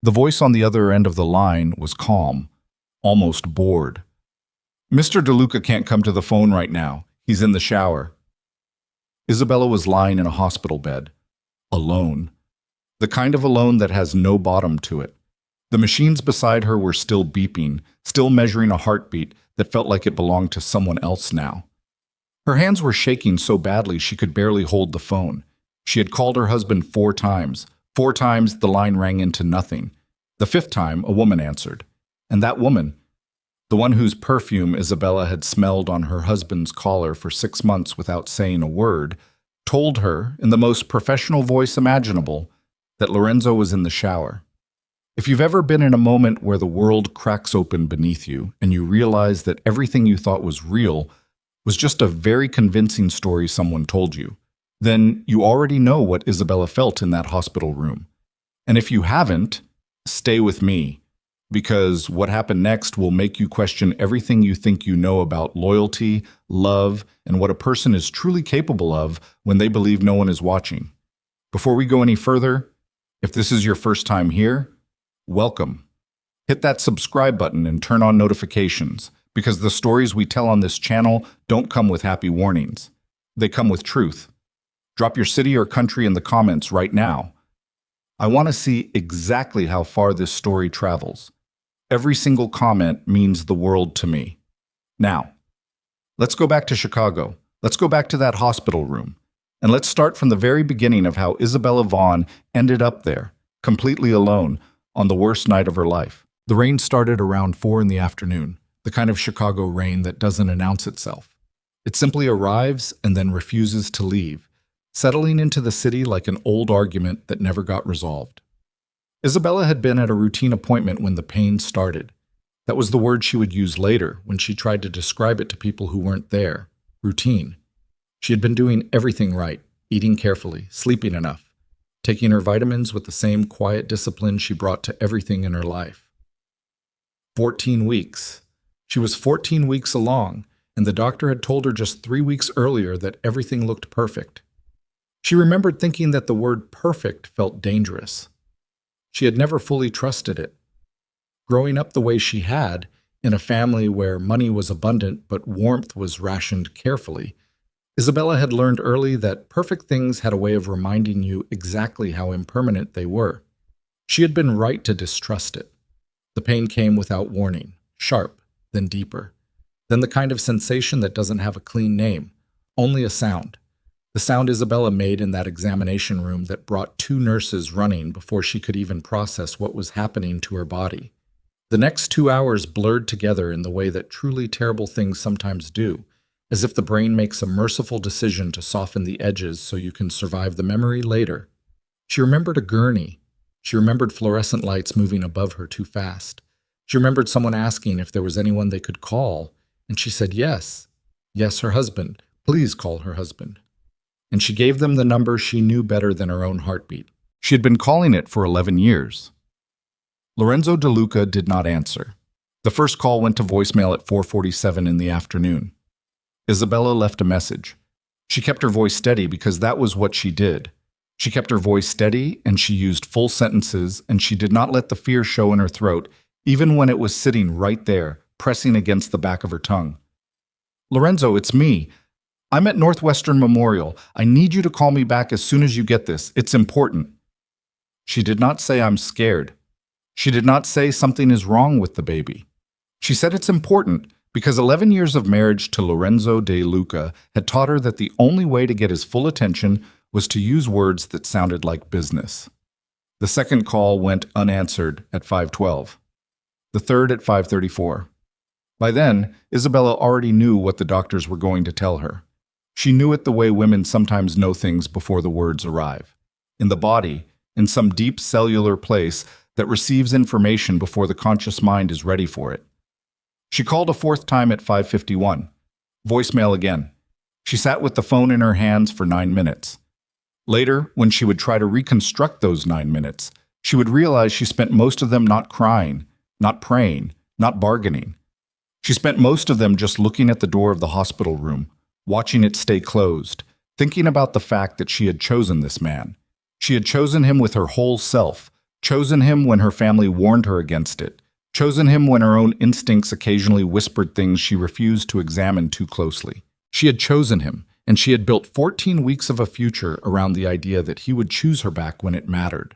The voice on the other end of the line was calm, almost bored. "Mr. DeLuca can't come to the phone right now. He's in the shower." Isabella was lying in a hospital bed, alone. The kind of alone that has no bottom to it. The machines beside her were still beeping, still measuring a heartbeat that felt like it belonged to someone else now. Her hands were shaking so badly she could barely hold the phone. She had called her husband 4 times. 4 times the line rang into nothing. The 5th time, a woman answered. And that woman, the one whose perfume Isabella had smelled on her husband's collar for 6 months without saying a word, told her, in the most professional voice imaginable, that Lorenzo was in the shower. If you've ever been in a moment where the world cracks open beneath you and you realize that everything you thought was real was just a very convincing story someone told you, then you already know what Isabella felt in that hospital room. And if you haven't, stay with me, because what happened next will make you question everything you think you know about loyalty, love, and what a person is truly capable of when they believe no one is watching. Before we go any further, if this is your first time here, welcome. Hit that subscribe button and turn on notifications, because the stories we tell on this channel don't come with happy warnings. They come with truth. Drop your city or country in the comments right now. I want to see exactly how far this story travels. Every single comment means the world to me. Now, let's go back to Chicago. Let's go back to that hospital room. And let's start from the very beginning of how Isabella Vaughn ended up there, completely alone, on the worst night of her life. The rain started around 4 in the afternoon, the kind of Chicago rain that doesn't announce itself. It simply arrives and then refuses to leave, settling into the city like an old argument that never got resolved. Isabella had been at a routine appointment when the pain started. That was the word she would use later when she tried to describe it to people who weren't there. Routine. She had been doing everything right, eating carefully, sleeping enough, taking her vitamins with the same quiet discipline she brought to everything in her life. 14 weeks. She was 14 weeks along, and the doctor had told her just 3 weeks earlier that everything looked perfect. She remembered thinking that the word perfect felt dangerous. She had never fully trusted it. Growing up the way she had, in a family where money was abundant but warmth was rationed carefully, Isabella had learned early that perfect things had a way of reminding you exactly how impermanent they were. She had been right to distrust it. The pain came without warning, sharp, then deeper, then the kind of sensation that doesn't have a clean name, only a sound. The sound Isabella made in that examination room that brought 2 nurses running before she could even process what was happening to her body. The next 2 hours blurred together in the way that truly terrible things sometimes do, as if the brain makes a merciful decision to soften the edges so you can survive the memory later. She remembered a gurney. She remembered fluorescent lights moving above her too fast. She remembered someone asking if there was anyone they could call, and she said yes. Yes, her husband. Please call her husband. And she gave them the number she knew better than her own heartbeat. She had been calling it for 11 years. Lorenzo DeLuca did not answer. The first call went to voicemail at 4:47 in the afternoon. Isabella left a message. She kept her voice steady because that was what she did. She kept her voice steady and she used full sentences, and she did not let the fear show in her throat, even when it was sitting right there, pressing against the back of her tongue. "Lorenzo, it's me. I'm at Northwestern Memorial. I need you to call me back as soon as you get this. It's important." She did not say, "I'm scared." She did not say something is wrong with the baby. She said it's important because 11 years of marriage to Lorenzo DeLuca had taught her that the only way to get his full attention was to use words that sounded like business. The second call went unanswered at 5:12. The third at 5:34. By then, Isabella already knew what the doctors were going to tell her. She knew it the way women sometimes know things before the words arrive. In the body, in some deep cellular place that receives information before the conscious mind is ready for it. She called a 4th time at 5:51. Voicemail again. She sat with the phone in her hands for 9 minutes. Later, when she would try to reconstruct those 9 minutes, she would realize she spent most of them not crying, not praying, not bargaining. She spent most of them just looking at the door of the hospital room, watching it stay closed, thinking about the fact that she had chosen this man. She had chosen him with her whole self, chosen him when her family warned her against it, chosen him when her own instincts occasionally whispered things she refused to examine too closely. She had chosen him, and she had built 14 weeks of a future around the idea that he would choose her back when it mattered.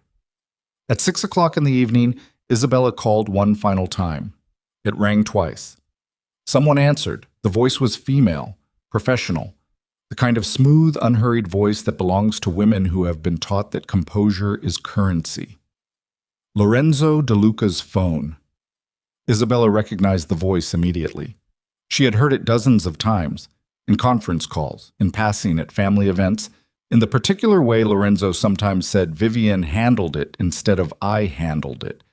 At 6 o'clock in the evening, Isabella called one final time. It rang twice. Someone answered. The voice was female, professional, the kind of smooth, unhurried voice that belongs to women who have been taught that composure is currency. Lorenzo DeLuca's phone. Isabella recognized the voice immediately. She had heard it dozens of times, in conference calls, in passing at family events, in the particular way Lorenzo sometimes said Vivian handled it instead of I handled it,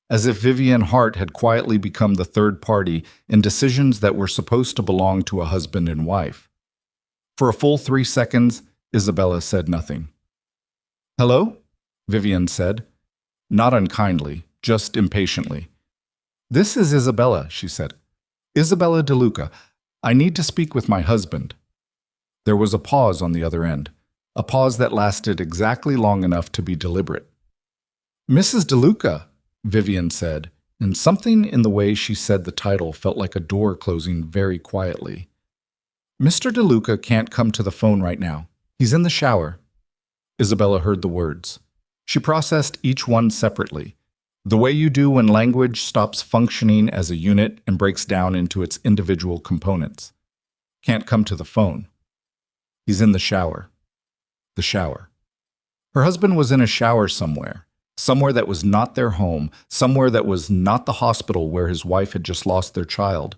as if Vivian Hart had quietly become the third party in decisions that were supposed to belong to a husband and wife. For a full 3 seconds, Isabella said nothing. "Hello?" Vivian said, not unkindly, just impatiently. "This is Isabella," she said. "Isabella DeLuca. I need to speak with my husband." There was a pause on the other end, a pause that lasted exactly long enough to be deliberate. "Mrs. DeLuca," Vivian said, and something in the way she said the title felt like a door closing very quietly. "Mr. DeLuca can't come to the phone right now. He's in the shower." Isabella heard the words. She processed each one separately, the way you do when language stops functioning as a unit and breaks down into its individual components. Can't come to the phone. He's in the shower. The shower. Her husband was in a shower somewhere that was not their home, somewhere that was not the hospital where his wife had just lost their child.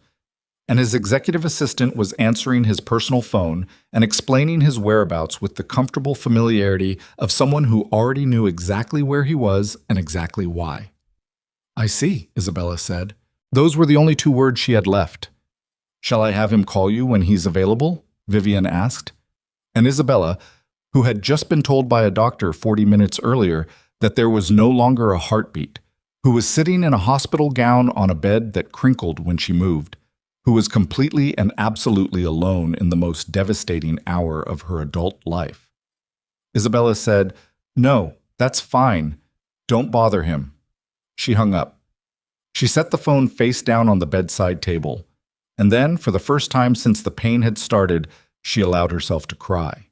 And his executive assistant was answering his personal phone and explaining his whereabouts with the comfortable familiarity of someone who already knew exactly where he was and exactly why. "I see," Isabella said. Those were the only 2 words she had left. "Shall I have him call you when he's available?" Vivian asked. And Isabella, who had just been told by a doctor 40 minutes earlier that there was no longer a heartbeat, who was sitting in a hospital gown on a bed that crinkled when she moved, who was completely and absolutely alone in the most devastating hour of her adult life. Isabella said, "No, that's fine. Don't bother him." She hung up. She set the phone face down on the bedside table, and then, for the first time since the pain had started, she allowed herself to cry.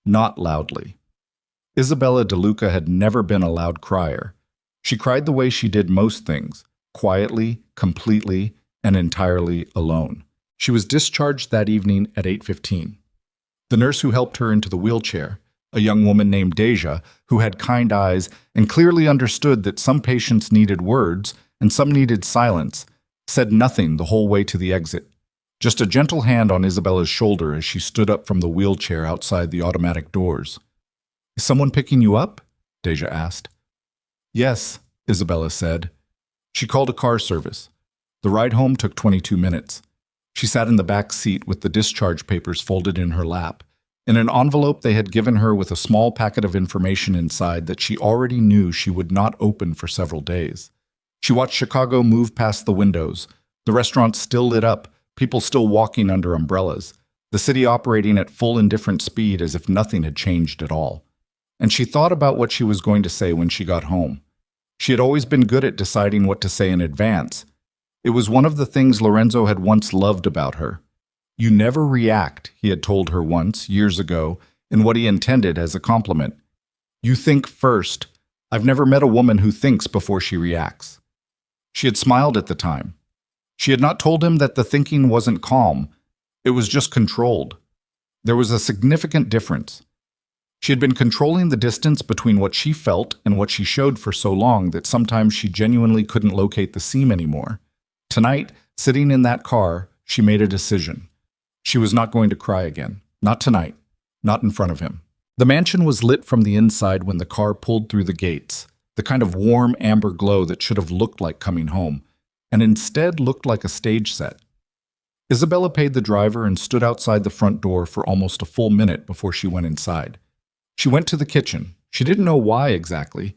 Not loudly. Isabella DeLuca had never been a loud crier. She cried the way she did most things, quietly, completely, and entirely alone. She was discharged that evening at 8:15. The nurse who helped her into the wheelchair, a young woman named Deja, who had kind eyes and clearly understood that some patients needed words and some needed silence, said nothing the whole way to the exit. Just a gentle hand on Isabella's shoulder as she stood up from the wheelchair outside the automatic doors. "Is someone picking you up?" Deja asked. "Yes," Isabella said. She called a car service. The ride home took 22 minutes. She sat in the back seat with the discharge papers folded in her lap, in an envelope they had given her with a small packet of information inside that she already knew she would not open for several days. She watched Chicago move past the windows, the restaurants still lit up, people still walking under umbrellas, the city operating at full indifferent speed as if nothing had changed at all. And she thought about what she was going to say when she got home. She had always been good at deciding what to say in advance. It was one of the things Lorenzo had once loved about her. "You never react," he had told her once, years ago, in what he intended as a compliment. "You think first. I've never met a woman who thinks before she reacts." She had smiled at the time. She had not told him that the thinking wasn't calm. It was just controlled. There was a significant difference. She had been controlling the distance between what she felt and what she showed for so long that sometimes she genuinely couldn't locate the seam anymore. Tonight, sitting in that car, she made a decision. She was not going to cry again. Not tonight. Not in front of him. The mansion was lit from the inside when the car pulled through the gates, the kind of warm amber glow that should have looked like coming home, and instead looked like a stage set. Isabella paid the driver and stood outside the front door for almost a full minute before she went inside. She went to the kitchen. She didn't know why exactly.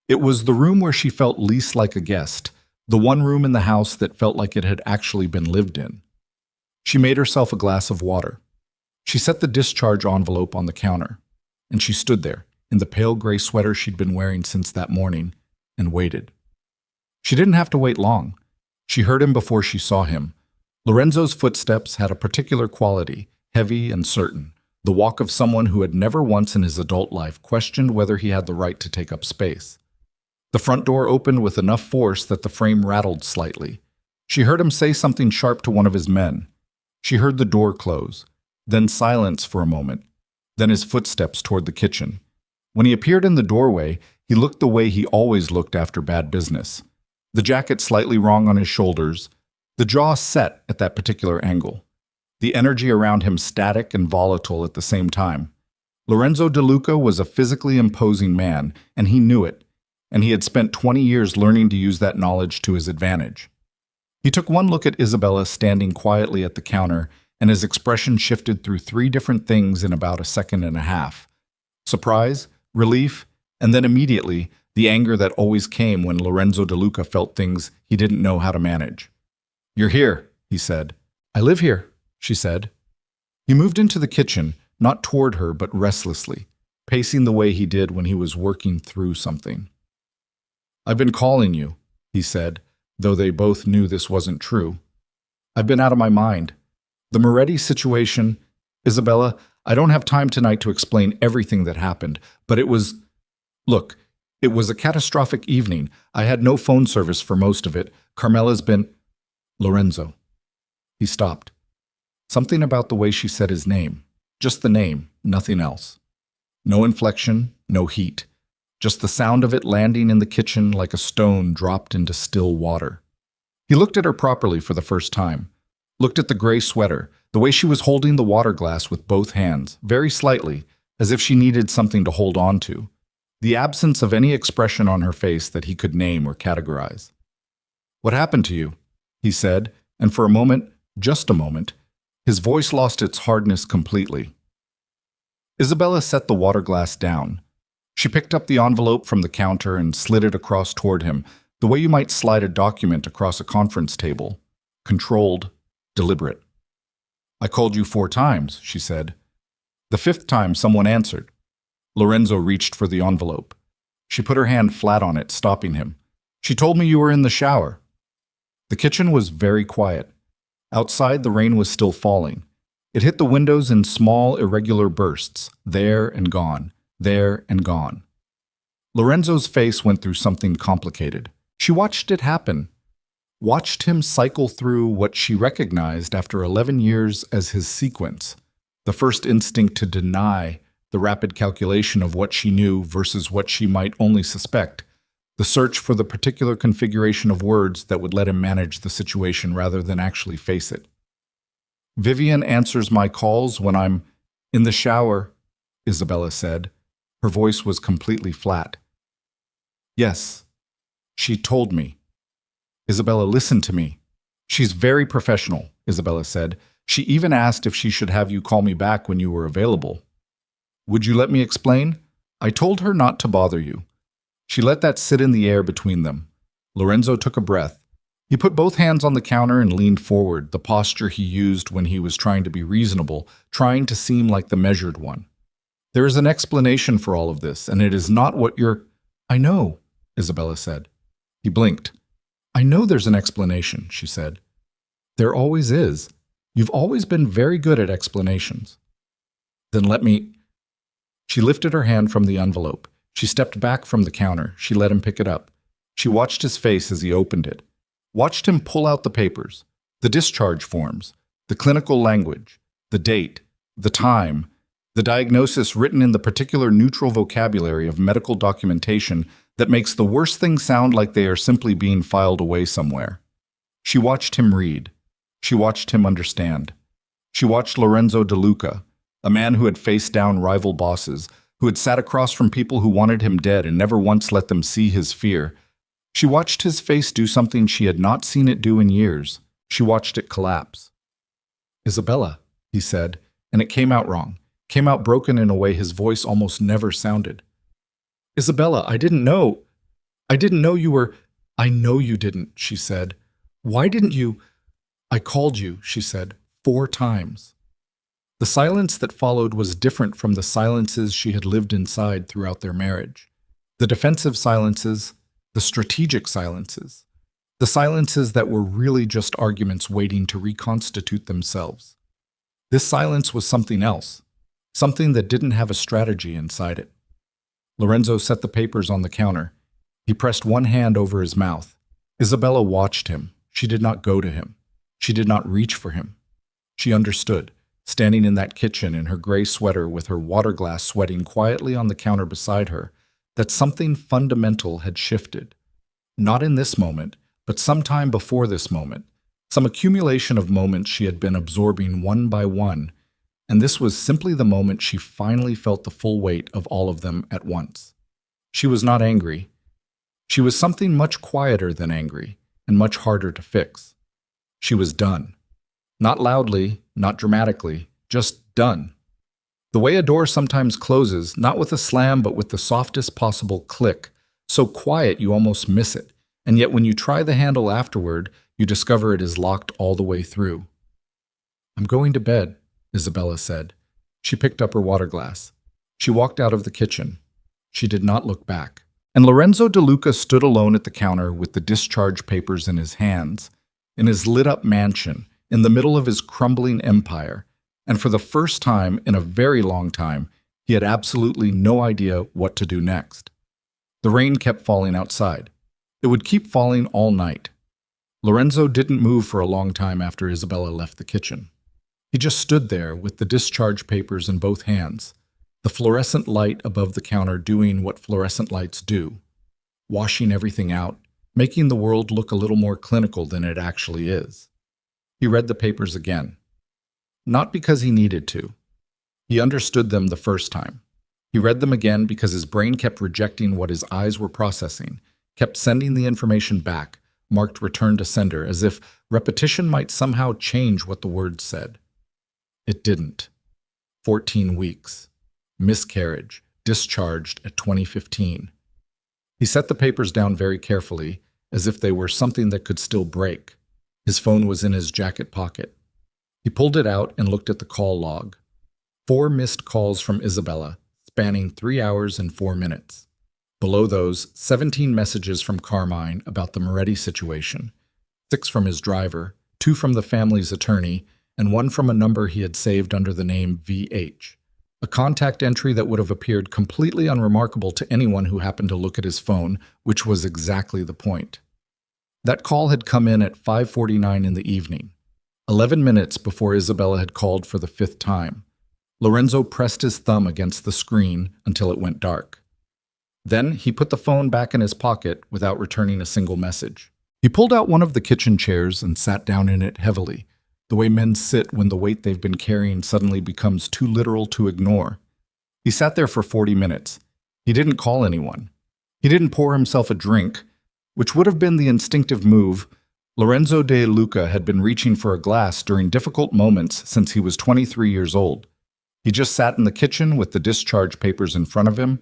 It was the room where she felt least like a guest, the one room in the house that felt like it had actually been lived in. She made herself a glass of water. She set the discharge envelope on the counter, and she stood there, in the pale gray sweater she'd been wearing since that morning, and waited. She didn't have to wait long. She heard him before she saw him. Lorenzo's footsteps had a particular quality, heavy and certain, the walk of someone who had never once in his adult life questioned whether he had the right to take up space. The front door opened with enough force that the frame rattled slightly. She heard him say something sharp to one of his men. She heard the door close, then silence for a moment, then his footsteps toward the kitchen. When he appeared in the doorway, he looked the way he always looked after bad business. The jacket slightly wrong on his shoulders, the jaw set at that particular angle. The energy around him static and volatile at the same time. Lorenzo DeLuca was a physically imposing man, and he knew it, and he had spent 20 years learning to use that knowledge to his advantage. He took one look at Isabella standing quietly at the counter, and his expression shifted through 3 different things in about a second and a half. Surprise, relief, and then immediately, the anger that always came when Lorenzo DeLuca felt things he didn't know how to manage. "You're here," he said. "I live here," she said. He moved into the kitchen, not toward her but restlessly, pacing the way he did when he was working through something. "I've been calling you," he said, though they both knew this wasn't true. "I've been out of my mind. The Moretti situation, Isabella, I don't have time tonight to explain everything that happened, but it was... Look, it was a catastrophic evening. I had no phone service for most of it. Carmela's been... Lorenzo." He stopped. Something about the way she said his name. Just the name, nothing else. No inflection, no heat. Just the sound of it landing in the kitchen like a stone dropped into still water. He looked at her properly for the first time. Looked at the gray sweater, the way she was holding the water glass with both hands, very slightly, as if she needed something to hold on to. The absence of any expression on her face that he could name or categorize. "What happened to you?" he said, and for a moment, just a moment, his voice lost its hardness completely. Isabella set the water glass down. She picked up the envelope from the counter and slid it across toward him, the way you might slide a document across a conference table. Controlled, deliberate. "I called you 4 times, she said. The 5th time someone answered. Lorenzo reached for the envelope. She put her hand flat on it, stopping him. "She told me you were in the shower." The kitchen was very quiet. Outside, the rain was still falling. It hit the windows in small, irregular bursts, there and gone, there and gone. Lorenzo's face went through something complicated. She watched it happen. Watched him cycle through what she recognized after 11 years as his sequence, the first instinct to deny, the rapid calculation of what she knew versus what she might only suspect, the search for the particular configuration of words that would let him manage the situation rather than actually face it. "Vivian answers my calls when I'm in the shower," Isabella said. Her voice was completely flat. "Yes, she told me." "Isabella, listen to me." "She's very professional," Isabella said. "She even asked if she should have you call me back when you were available." "Would you let me explain?" "I told her not to bother you." She let that sit in the air between them. Lorenzo took a breath. He put both hands on the counter and leaned forward, the posture he used when he was trying to be reasonable, trying to seem like the measured one. "There is an explanation for all of this, and it is not what you're—" "I know," Isabella said. He blinked. "I know there's an explanation," she said. "There always is. You've always been very good at explanations." "Then let me—" She lifted her hand from the envelope. She stepped back from the counter. She let him pick it up. She watched his face as he opened it. Watched him pull out the papers, the discharge forms, the clinical language, the date, the time, the diagnosis written in the particular neutral vocabulary of medical documentation that makes the worst things sound like they are simply being filed away somewhere. She watched him read. She watched him understand. She watched Lorenzo DeLuca, a man who had faced down rival bosses, who had sat across from people who wanted him dead and never once let them see his fear. She watched his face do something she had not seen it do in years. She watched it collapse. "Isabella," he said, and it came out wrong, came out broken in a way his voice almost never sounded. "Isabella, I didn't know you were—" "I know you didn't," she said. "Why didn't you—" "I called you," she said, 4 times. The silence that followed was different from the silences she had lived inside throughout their marriage. The defensive silences, The strategic silences. The silences that were really just arguments waiting to reconstitute themselves. This silence was something else, something that didn't have a strategy inside it. Lorenzo set the papers on the counter. He pressed one hand over his mouth. Isabella watched him. She did not go to him. She did not reach for him. She understood, standing in that kitchen in her gray sweater with her water glass sweating quietly on the counter beside her, that something fundamental had shifted. Not in this moment, but sometime before this moment. Some accumulation of moments she had been absorbing one by one, and this was simply the moment she finally felt the full weight of all of them at once. She was not angry. She was something much quieter than angry, and much harder to fix. She was done. Not loudly, not dramatically, just done. The way a door sometimes closes, not with a slam but with the softest possible click, so quiet you almost miss it, and yet when you try the handle afterward, you discover it is locked all the way through. "I'm going to bed," Isabella said. She picked up her water glass. She walked out of the kitchen. She did not look back. And Lorenzo DeLuca stood alone at the counter with the discharge papers in his hands, in his lit-up mansion, in the middle of his crumbling empire, and for the first time in a very long time, he had absolutely no idea what to do next. The rain kept falling outside. It would keep falling all night. Lorenzo didn't move for a long time after Isabella left the kitchen. He just stood there with the discharge papers in both hands, the fluorescent light above the counter doing what fluorescent lights do, washing everything out, making the world look a little more clinical than it actually is. He read the papers again. Not because he needed to. He understood them the first time. He read them again because his brain kept rejecting what his eyes were processing, kept sending the information back, marked return to sender, as if repetition might somehow change what the words said. It didn't. 14 weeks. Miscarriage. Discharged at 2015. He set the papers down very carefully, as if they were something that could still break. His phone was in his jacket pocket. He pulled it out and looked at the call log. 4 missed calls from Isabella, spanning 3 hours and 4 minutes. Below those, 17 messages from Carmine about the Moretti situation, 6 from his driver, 2 from the family's attorney, and 1 from a number he had saved under the name VH. A contact entry that would have appeared completely unremarkable to anyone who happened to look at his phone, which was exactly the point. That call had come in at 5:49 in the evening, 11 minutes before Isabella had called for the 5th time. Lorenzo pressed his thumb against the screen until it went dark. Then he put the phone back in his pocket without returning a single message. He pulled out one of the kitchen chairs and sat down in it heavily, the way men sit when the weight they've been carrying suddenly becomes too literal to ignore. He sat there for 40 minutes. He didn't call anyone. He didn't pour himself a drink, which would have been the instinctive move. Lorenzo DeLuca had been reaching for a glass during difficult moments since he was 23 years old. He just sat in the kitchen with the discharge papers in front of him,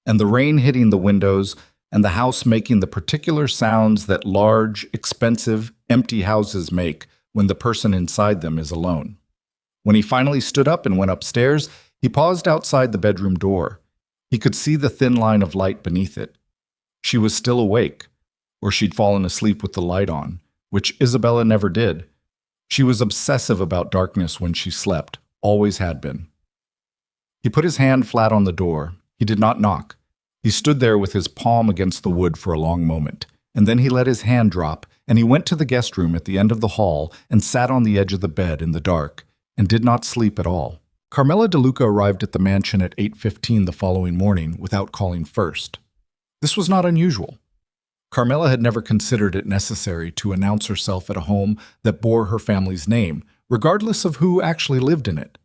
and the rain hitting the windows, and the house making the particular sounds that large, expensive, empty houses make when the person inside them is alone. When he finally stood up and went upstairs, he paused outside the bedroom door. He could see the thin line of light beneath it. She was still awake, or she'd fallen asleep with the light on, which Isabella never did. She was obsessive about darkness when she slept, always had been. He put his hand flat on the door. He did not knock. He stood there with his palm against the wood for a long moment, and then he let his hand drop, and he went to the guest room at the end of the hall and sat on the edge of the bed in the dark, and did not sleep at all. Carmela DeLuca arrived at the mansion at 8:15 the following morning without calling first. This was not unusual. Carmela had never considered it necessary to announce herself at a home that bore her family's name, regardless of who actually lived in it.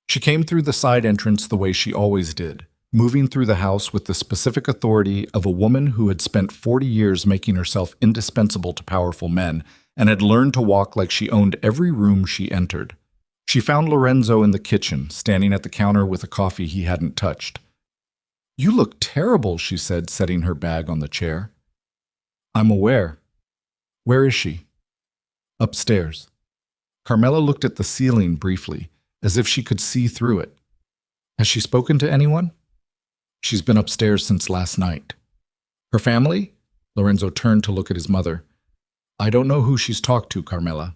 She came through the side entrance the way she always did, moving through the house with the specific authority of a woman who had spent 40 years making herself indispensable to powerful men and had learned to walk like she owned every room she entered. She found Lorenzo in the kitchen, standing at the counter with a coffee he hadn't touched. "You look terrible," she said, setting her bag on the chair. "I'm aware." "Where is she?" "Upstairs." Carmela looked at the ceiling briefly, as if she could see through it. "Has she spoken to anyone?" "She's been upstairs since last night." "Her family?" Lorenzo turned to look at his mother. I don't know who she's talked to, Carmela.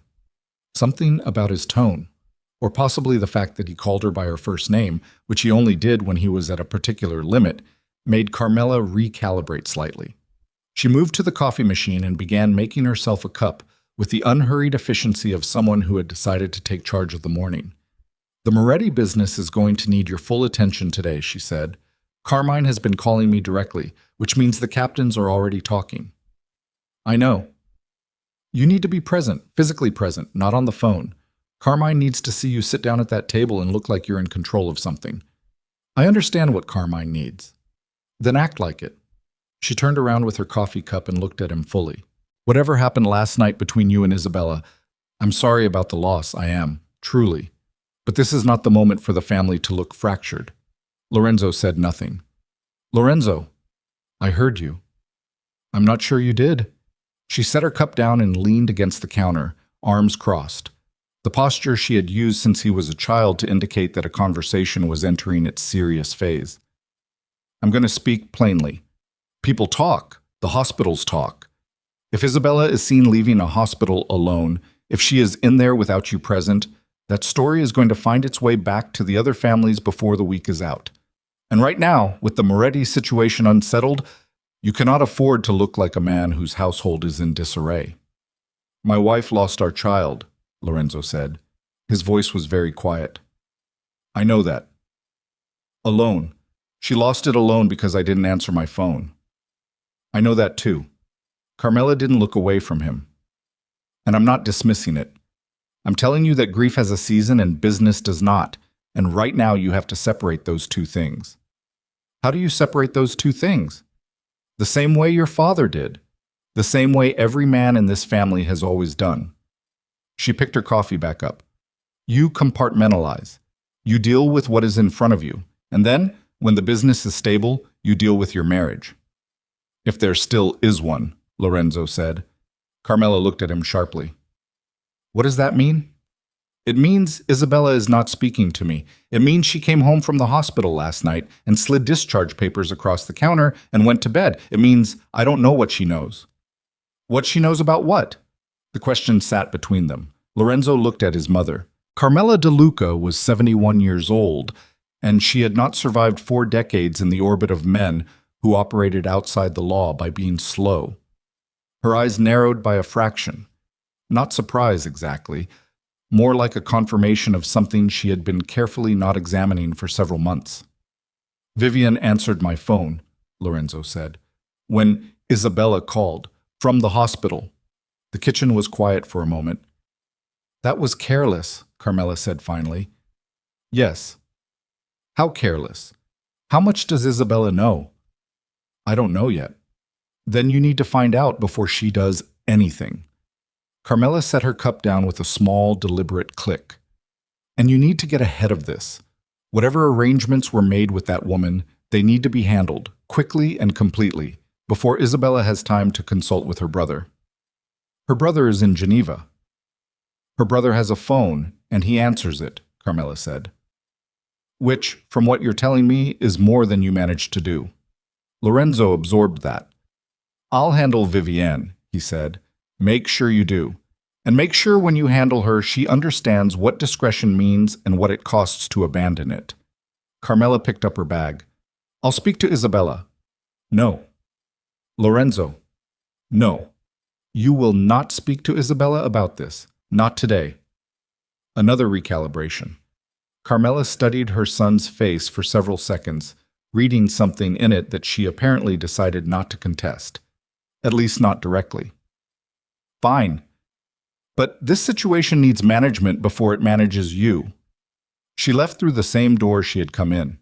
Something about his tone, or possibly the fact that he called her by her first name, which he only did when he was at a particular limit, made Carmela recalibrate slightly. She moved to the coffee machine and began making herself a cup with the unhurried efficiency of someone who had decided to take charge of the morning. The Moretti business is going to need your full attention today, she said. Carmine has been calling me directly, which means the captains are already talking. I know. You need to be present, physically present, not on the phone. Carmine needs to see you sit down at that table and look like you're in control of something. I understand what Carmine needs. Then act like it. She turned around with her coffee cup and looked at him fully. Whatever happened last night between you and Isabella, I'm sorry about the loss, I am, truly. But this is not the moment for the family to look fractured. Lorenzo said nothing. Lorenzo, I heard you. I'm not sure you did. She set her cup down and leaned against the counter, arms crossed. The posture she had used since he was a child to indicate that a conversation was entering its serious phase. I'm going to speak plainly. People talk. The hospitals talk. If Isabella is seen leaving a hospital alone, if she is in there without you present, that story is going to find its way back to the other families before the week is out. And right now, with the Moretti situation unsettled, you cannot afford to look like a man whose household is in disarray. My wife lost our child, Lorenzo said. His voice was very quiet. I know that. Alone. She lost it alone because I didn't answer my phone. I know that too. Carmela didn't look away from him. And I'm not dismissing it. I'm telling you that grief has a season and business does not, and right now you have to separate those two things. How do you separate those two things? The same way your father did. The same way every man in this family has always done. She picked her coffee back up. You compartmentalize. You deal with what is in front of you, and then, when the business is stable, you deal with your marriage. If there still is one, Lorenzo said. Carmela looked at him sharply. What does that mean? It means Isabella is not speaking to me. It means she came home from the hospital last night and slid discharge papers across the counter and went to bed. It means I don't know what she knows. What she knows about what? The question sat between them. Lorenzo looked at his mother. Carmela DeLuca was 71 years old, and she had not survived 4 decades in the orbit of men who operated outside the law by being slow. Her eyes narrowed by a fraction. Not surprise exactly, more like a confirmation of something she had been carefully not examining for several months. Vivian answered my phone, Lorenzo said, when Isabella called, from the hospital. The kitchen was quiet for a moment. That was careless, Carmela said finally. Yes. How careless? How much does Isabella know? I don't know yet. Then you need to find out before she does anything. Carmela set her cup down with a small, deliberate click. And you need to get ahead of this. Whatever arrangements were made with that woman, they need to be handled, quickly and completely, before Isabella has time to consult with her brother. Her brother is in Geneva. Her brother has a phone, and he answers it, Carmela said. Which, from what you're telling me, is more than you managed to do. Lorenzo absorbed that. I'll handle Vivienne, he said. Make sure you do. And make sure when you handle her, she understands what discretion means and what it costs to abandon it. Carmela picked up her bag. I'll speak to Isabella. No. Lorenzo. No. You will not speak to Isabella about this. Not today. Another recalibration. Carmela studied her son's face for several seconds, reading something in it that she apparently decided not to contest. At least not directly. Fine. But this situation needs management before it manages you. She left through the same door she had come in.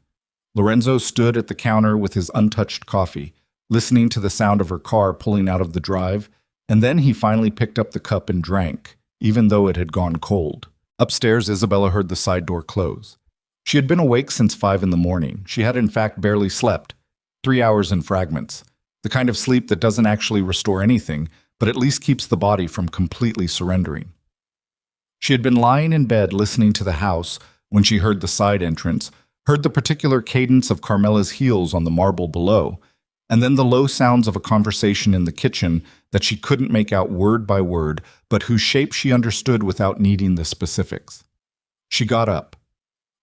Lorenzo stood at the counter with his untouched coffee, listening to the sound of her car pulling out of the drive, and then he finally picked up the cup and drank, even though it had gone cold. Upstairs, Isabella heard the side door close. She had been awake since 5 in the morning. She had in fact barely slept, 3 hours in fragments, the kind of sleep that doesn't actually restore anything, but at least keeps the body from completely surrendering. She had been lying in bed listening to the house when she heard the side entrance, heard the particular cadence of Carmela's heels on the marble below, And then the low sounds of a conversation in the kitchen that she couldn't make out word by word, but whose shape she understood without needing the specifics. She got up.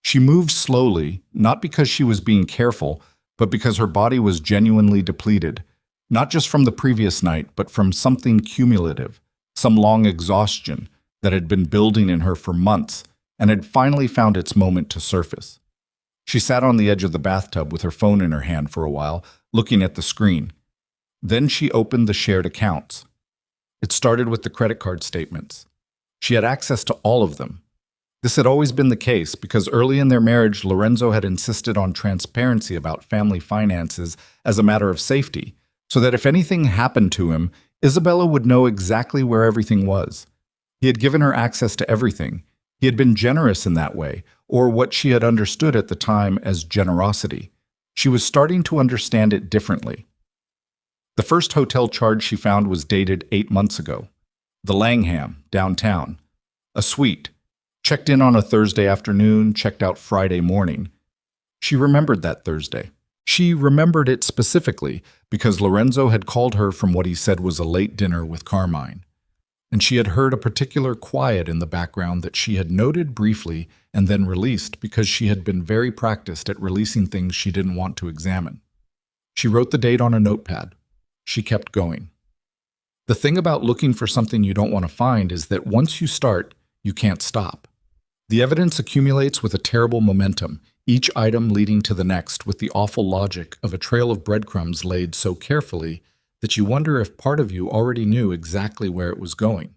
She moved slowly, not because she was being careful, but because her body was genuinely depleted, not just from the previous night, but from something cumulative, some long exhaustion that had been building in her for months and had finally found its moment to surface. She sat on the edge of the bathtub with her phone in her hand for a while, looking at the screen. Then she opened the shared accounts. It started with the credit card statements. She had access to all of them. This had always been the case because early in their marriage, Lorenzo had insisted on transparency about family finances as a matter of safety, so that if anything happened to him, Isabella would know exactly where everything was. He had given her access to everything. He had been generous in that way, or what she had understood at the time as generosity. She was starting to understand it differently. The first hotel charge she found was dated 8 months ago. The Langham, downtown. A suite. Checked in on a Thursday afternoon, checked out Friday morning. She remembered that Thursday. She remembered it specifically because Lorenzo had called her from what he said was a late dinner with Carmine. And she had heard a particular quiet in the background that she had noted briefly and then released because she had been very practiced at releasing things she didn't want to examine. She wrote the date on a notepad. She kept going. The thing about looking for something you don't want to find is that once you start, you can't stop. The evidence accumulates with a terrible momentum, each item leading to the next with the awful logic of a trail of breadcrumbs laid so carefully that you wonder if part of you already knew exactly where it was going.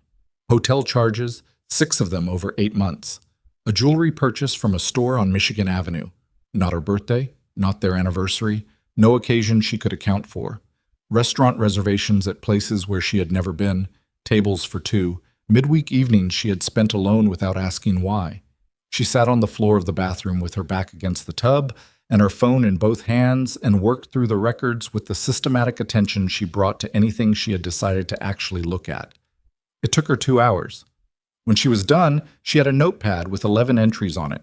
Hotel charges, 6 of them over 8 months. A jewelry purchase from a store on Michigan Avenue. Not her birthday, not their anniversary, no occasion she could account for. Restaurant reservations at places where she had never been, tables for 2, midweek evenings she had spent alone without asking why. She sat on the floor of the bathroom with her back against the tub and her phone in both hands and worked through the records with the systematic attention she brought to anything she had decided to actually look at. It took her 2 hours. When she was done, she had a notepad with 11 entries on it.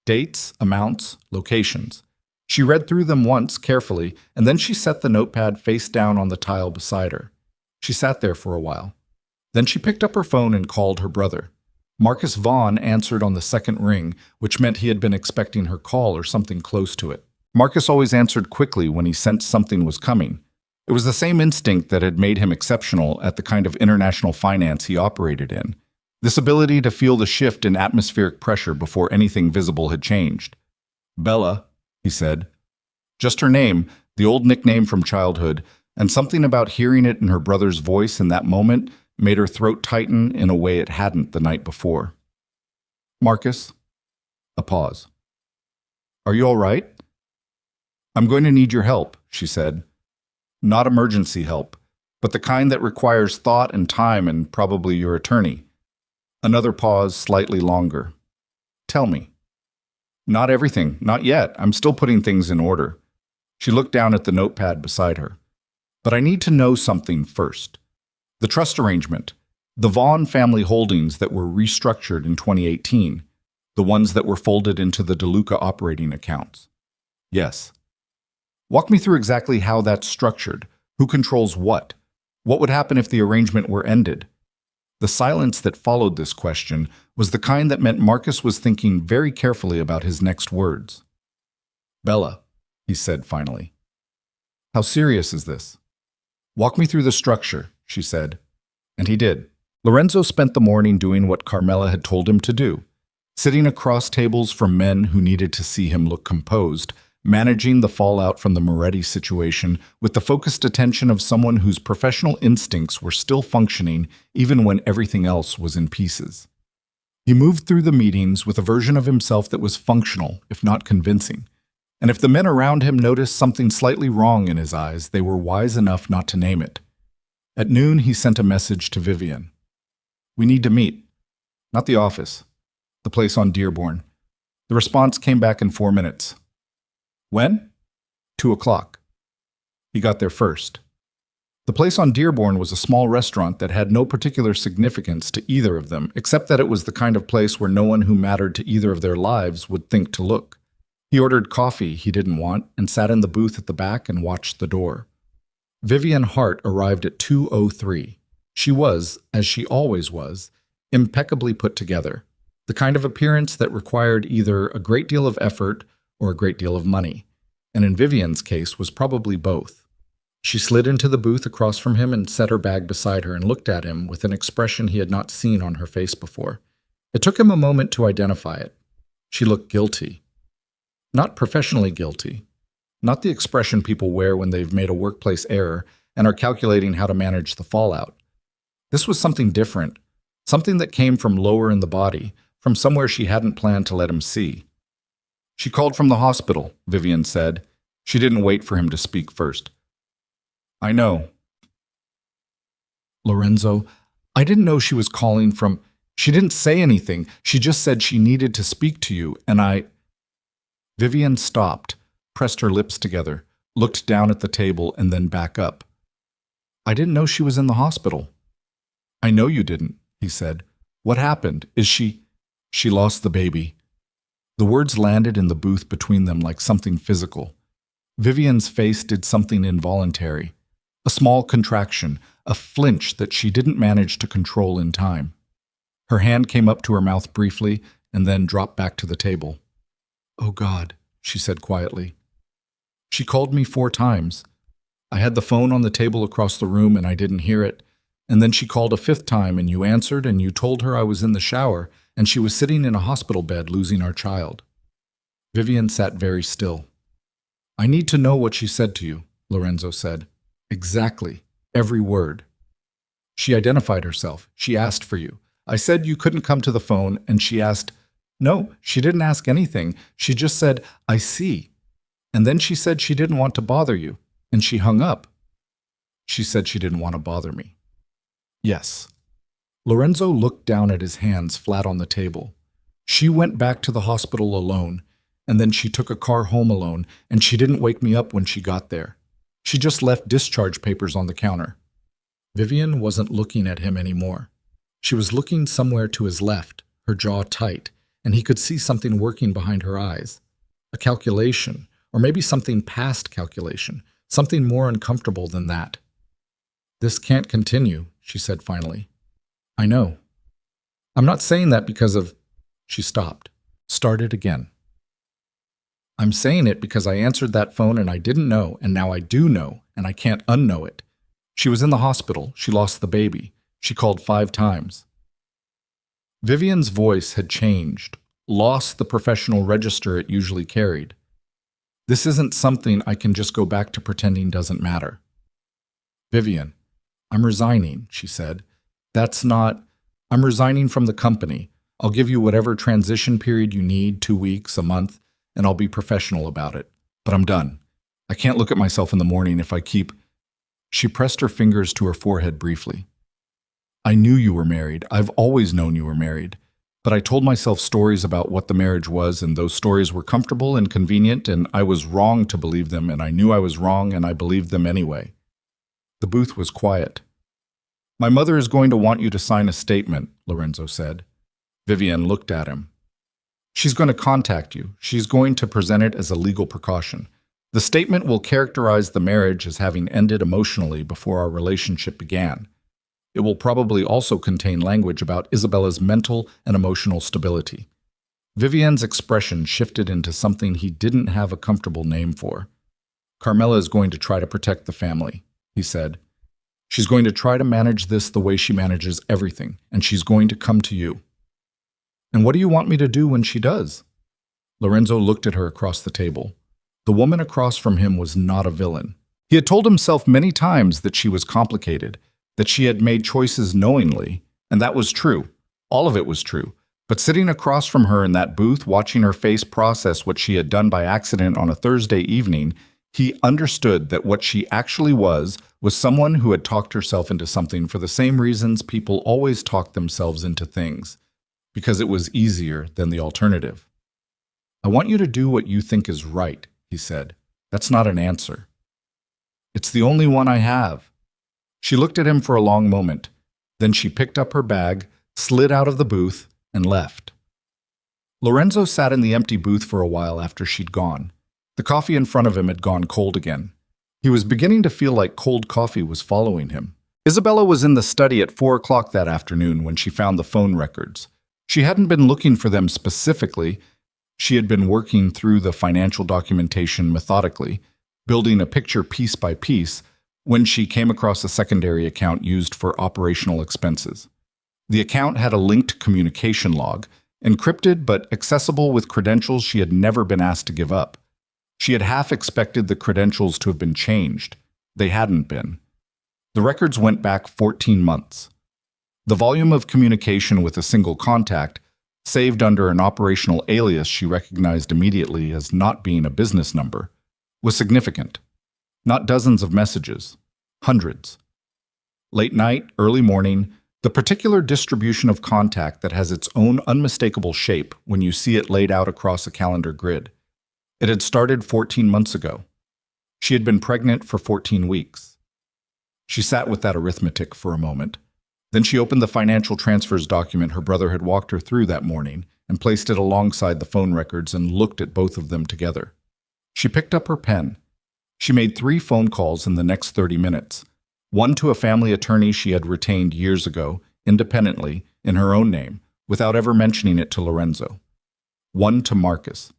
Dates, amounts, locations. She read through them once carefully, and then she set the notepad face down on the tile beside her. She sat there for a while. Then she picked up her phone and called her brother. Marcus Vaughn answered on the second ring, which meant he had been expecting her call or something close to it. Marcus always answered quickly when he sensed something was coming. It was the same instinct that had made him exceptional at the kind of international finance he operated in. This ability to feel the shift in atmospheric pressure before anything visible had changed. "Bella," he said. Just her name, the old nickname from childhood, and something about hearing it in her brother's voice in that moment made her throat tighten in a way it hadn't the night before. "Marcus?" A pause. "Are you all right?" "I'm going to need your help," she said. "Not emergency help, but the kind that requires thought and time and probably your attorney." Another pause, slightly longer. "Tell me." "Not everything, not yet. I'm still putting things in order." She looked down at the notepad beside her. "But I need to know something first. The trust arrangement, the Vaughn family holdings that were restructured in 2018, the ones that were folded into the DeLuca operating accounts." "Yes." "Walk me through exactly how that's structured. Who controls what? What would happen if the arrangement were ended?" The silence that followed this question was the kind that meant Marcus was thinking very carefully about his next words. "Bella," he said finally. "How serious is this?" "Walk me through the structure," she said. And he did. Lorenzo spent the morning doing what Carmela had told him to do, sitting across tables from men who needed to see him look composed, managing the fallout from the Moretti situation with the focused attention of someone whose professional instincts were still functioning even when everything else was in pieces. He moved through the meetings with a version of himself that was functional, if not convincing. And if the men around him noticed something slightly wrong in his eyes, they were wise enough not to name it. At noon, he sent a message to Vivian. "We need to meet." Not the office. The place on Dearborn. The response came back in 4 minutes. "When?" 2 o'clock. He got there first. The place on Dearborn was a small restaurant that had no particular significance to either of them, except that it was the kind of place where no one who mattered to either of their lives would think to look. He ordered coffee he didn't want and sat in the booth at the back and watched the door. Vivian Hart arrived at 2:03. She was, as she always was, impeccably put together, the kind of appearance that required either a great deal of effort or a great deal of money, and in Vivian's case was probably both. She slid into the booth across from him and set her bag beside her and looked at him with an expression he had not seen on her face before. It took him a moment to identify it. She looked guilty. Not professionally guilty. Not the expression people wear when they've made a workplace error and are calculating how to manage the fallout. This was something different, something that came from lower in the body, from somewhere she hadn't planned to let him see. She called from the hospital, Vivian said. She didn't wait for him to speak first. I know. Lorenzo, I didn't know she was calling from... She didn't say anything. She just said she needed to speak to you, and I... Vivian stopped, pressed her lips together, looked down at the table, and then back up. I didn't know she was in the hospital. I know you didn't, he said. What happened? Is she... She lost the baby. The words landed in the booth between them like something physical. Vivian's face did something involuntary. A small contraction, a flinch that she didn't manage to control in time. Her hand came up to her mouth briefly and then dropped back to the table. Oh God, she said quietly. She called me 4 times. I had the phone on the table across the room and I didn't hear it. And then she called a 5th time and you answered and you told her I was in the shower and she was sitting in a hospital bed losing our child. Vivian sat very still. I need to know what she said to you, Lorenzo said. Exactly. Every word. She identified herself. She asked for you. I said you couldn't come to the phone and she asked, no, she didn't ask anything. She just said, I see. And then she said she didn't want to bother you and she hung up. She said she didn't want to bother me. Yes. Lorenzo looked down at his hands flat on the table. She went back to the hospital alone, and then she took a car home alone, and she didn't wake me up when she got there. She just left discharge papers on the counter. Vivian wasn't looking at him anymore. She was looking somewhere to his left, her jaw tight, and he could see something working behind her eyes. A calculation, or maybe something past calculation, something more uncomfortable than that. This can't continue, she said finally. I know. I'm not saying that because of... She stopped, started again. I'm saying it because I answered that phone and I didn't know, and now I do know, and I can't unknow it. She was in the hospital. She lost the baby. She called 5 times. Vivian's voice had changed, lost the professional register it usually carried. This isn't something I can just go back to pretending doesn't matter. Vivian, I'm resigning, she said. That's not... I'm resigning from the company. I'll give you whatever transition period you need, 2 weeks, a month, and I'll be professional about it. But I'm done. I can't look at myself in the morning if I keep... She pressed her fingers to her forehead briefly. I knew you were married. I've always known you were married. But I told myself stories about what the marriage was, and those stories were comfortable and convenient, and I was wrong to believe them, and I knew I was wrong, and I believed them anyway. The booth was quiet. My mother is going to want you to sign a statement, Lorenzo said. Vivian looked at him. She's going to contact you. She's going to present it as a legal precaution. The statement will characterize the marriage as having ended emotionally before our relationship began. It will probably also contain language about Isabella's mental and emotional stability. Vivian's expression shifted into something he didn't have a comfortable name for. Carmela is going to try to protect the family, he said. She's going to try to manage this the way she manages everything, and she's going to come to you. And what do you want me to do when she does? Lorenzo looked at her across the table. The woman across from him was not a villain. He had told himself many times that she was complicated, that she had made choices knowingly, and that was true. All of it was true. But sitting across from her in that booth, watching her face process what she had done by accident on a Thursday evening, he understood that what she actually was someone who had talked herself into something for the same reasons people always talk themselves into things, because it was easier than the alternative. I want you to do what you think is right, he said. That's not an answer. It's the only one I have. She looked at him for a long moment. Then she picked up her bag, slid out of the booth, and left. Lorenzo sat in the empty booth for a while after she'd gone. The coffee in front of him had gone cold again. He was beginning to feel like cold coffee was following him. Isabella was in the study at 4 o'clock that afternoon when she found the phone records. She hadn't been looking for them specifically. She had been working through the financial documentation methodically, building a picture piece by piece, when she came across a secondary account used for operational expenses. The account had a linked communication log, encrypted but accessible with credentials she had never been asked to give up. She had half expected the credentials to have been changed. They hadn't been. The records went back 14 months. The volume of communication with a single contact, saved under an operational alias she recognized immediately as not being a business number, was significant. Not dozens of messages, hundreds. Late night, early morning, the particular distribution of contact that has its own unmistakable shape when you see it laid out across a calendar grid. It had started 14 months ago. She had been pregnant for 14 weeks. She sat with that arithmetic for a moment. Then she opened the financial transfers document her brother had walked her through that morning and placed it alongside the phone records and looked at both of them together. She picked up her pen. She made 3 phone calls in the next 30 minutes. One to a family attorney she had retained years ago, independently, in her own name, without ever mentioning it to Lorenzo. One to Marcus.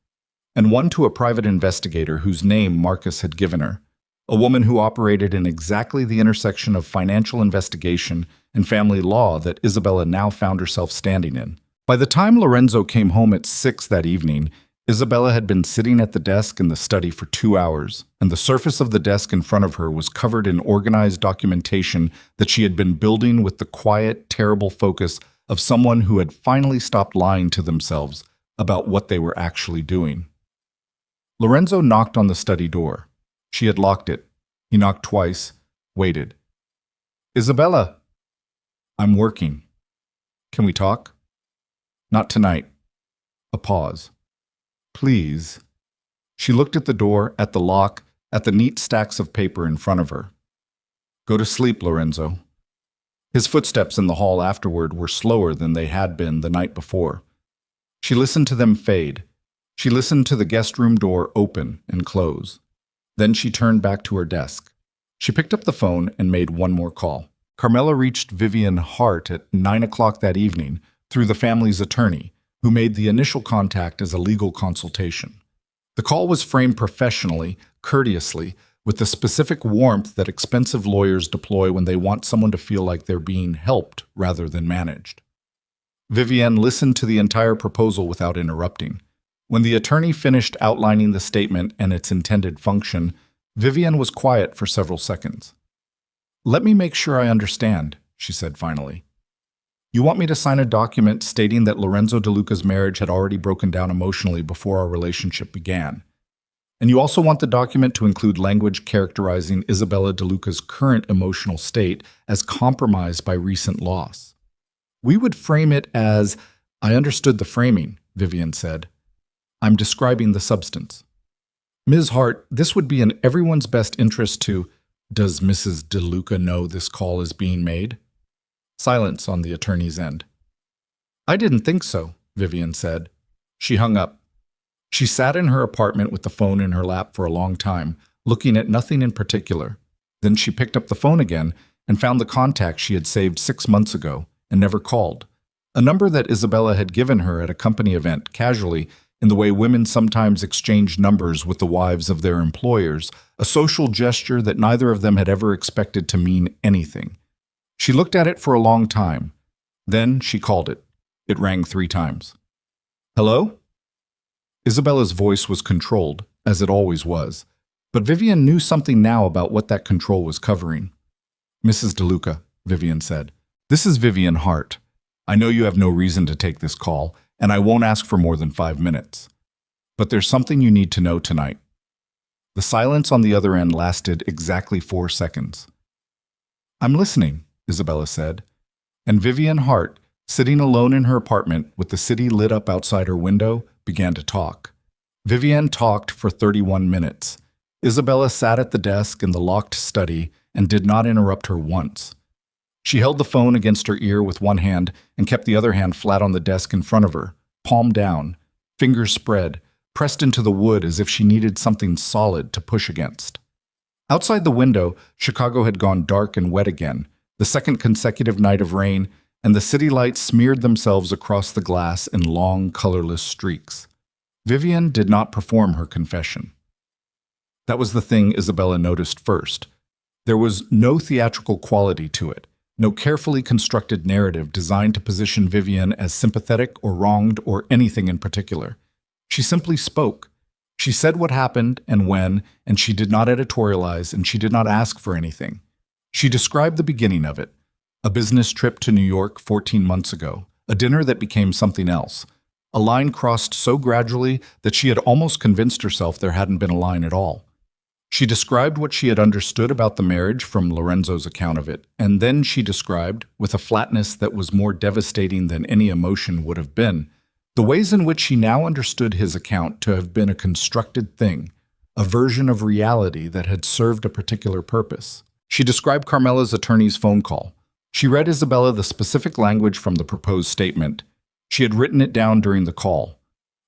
And one to a private investigator whose name Marcus had given her, a woman who operated in exactly the intersection of financial investigation and family law that Isabella now found herself standing in. By the time Lorenzo came home at 6 that evening, Isabella had been sitting at the desk in the study for 2 hours, and the surface of the desk in front of her was covered in organized documentation that she had been building with the quiet, terrible focus of someone who had finally stopped lying to themselves about what they were actually doing. Lorenzo knocked on the study door. She had locked it. He knocked twice, waited. "Isabella." "I'm working. Can we talk?" "Not tonight." A pause. "Please." She looked at the door, at the lock, at the neat stacks of paper in front of her. "Go to sleep, Lorenzo." His footsteps in the hall afterward were slower than they had been the night before. She listened to them fade. She listened to the guest room door open and close. Then she turned back to her desk. She picked up the phone and made one more call. Carmela reached Vivian Hart at 9 o'clock that evening through the family's attorney, who made the initial contact as a legal consultation. The call was framed professionally, courteously, with the specific warmth that expensive lawyers deploy when they want someone to feel like they're being helped rather than managed. Vivian listened to the entire proposal without interrupting. When the attorney finished outlining the statement and its intended function, Vivian was quiet for several seconds. "Let me make sure I understand," she said finally. "You want me to sign a document stating that Lorenzo DeLuca's marriage had already broken down emotionally before our relationship began. And you also want the document to include language characterizing Isabella DeLuca's current emotional state as compromised by recent loss." "We would frame it as—" "I understood the framing," Vivian said. "I'm describing the substance. Ms. Hart, this would be in everyone's best interest to— Does Mrs. DeLuca know this call is being made?" Silence on the attorney's end. "I didn't think so," Vivian said. She hung up. She sat in her apartment with the phone in her lap for a long time, looking at nothing in particular. Then she picked up the phone again and found the contact she had saved 6 months ago and never called, a number that Isabella had given her at a company event casually, in the way women sometimes exchange numbers with the wives of their employers, a social gesture that neither of them had ever expected to mean anything. She looked at it for a long time. Then she called it. It rang 3 times. "Hello?" Isabella's voice was controlled, as it always was, but Vivian knew something now about what that control was covering. "Mrs. DeLuca," Vivian said, "this is Vivian Hart. I know you have no reason to take this call, and I won't ask for more than 5 minutes. But there's something you need to know tonight." The silence on the other end lasted exactly 4 seconds. "I'm listening," Isabella said, and Vivian Hart, sitting alone in her apartment with the city lit up outside her window, began to talk. Vivian talked for 31 minutes. Isabella sat at the desk in the locked study and did not interrupt her once. She held the phone against her ear with one hand and kept the other hand flat on the desk in front of her, palm down, fingers spread, pressed into the wood as if she needed something solid to push against. Outside the window, Chicago had gone dark and wet again, the second consecutive night of rain, and the city lights smeared themselves across the glass in long, colorless streaks. Vivian did not perform her confession. That was the thing Isabella noticed first. There was no theatrical quality to it, no carefully constructed narrative designed to position Vivian as sympathetic or wronged or anything in particular. She simply spoke. She said what happened and when, and she did not editorialize, and she did not ask for anything. She described the beginning of it, a business trip to New York 14 months ago, a dinner that became something else, a line crossed so gradually that she had almost convinced herself there hadn't been a line at all. She described what she had understood about the marriage from Lorenzo's account of it, and then she described, with a flatness that was more devastating than any emotion would have been, the ways in which she now understood his account to have been a constructed thing, a version of reality that had served a particular purpose. She described Carmela's attorney's phone call. She read Isabella the specific language from the proposed statement. She had written it down during the call.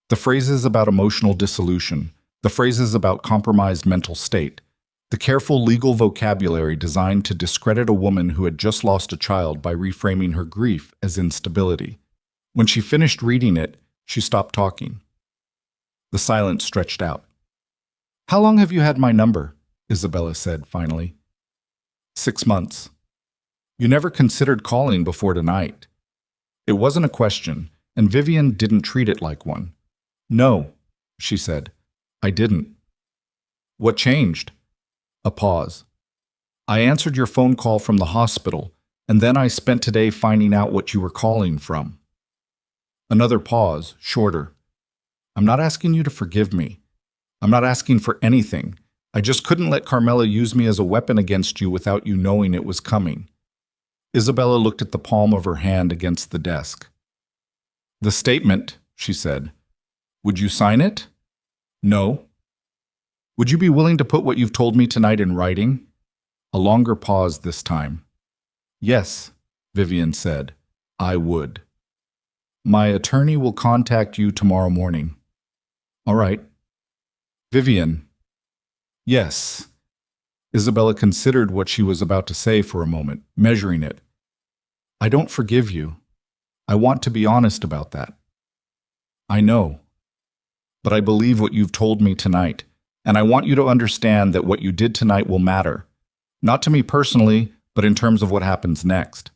The phrases about emotional dissolution, the phrases about compromised mental state, the careful legal vocabulary designed to discredit a woman who had just lost a child by reframing her grief as instability. When she finished reading it, she stopped talking. The silence stretched out. "How long have you had my number?" Isabella said finally. 6 months. "You never considered calling before tonight." It wasn't a question, and Vivian didn't treat it like one. "No," she said. "I didn't." "What changed?" A pause. "I answered your phone call from the hospital, and then I spent today finding out what you were calling from." Another pause, shorter. "I'm not asking you to forgive me. I'm not asking for anything. I just couldn't let Carmela use me as a weapon against you without you knowing it was coming." Isabella looked at the palm of her hand against the desk. "The statement," she said. "Would you sign it?" "No." "Would you be willing to put what you've told me tonight in writing?" A longer pause this time. "Yes," Vivian said. "I would." "My attorney will contact you tomorrow morning." "All right." "Vivian." "Yes." Isabella considered what she was about to say for a moment, measuring it. "I don't forgive you. I want to be honest about that." "I know. But I believe what you've told me tonight, and I want you to understand that what you did tonight will matter. Not to me personally, but in terms of what happens next."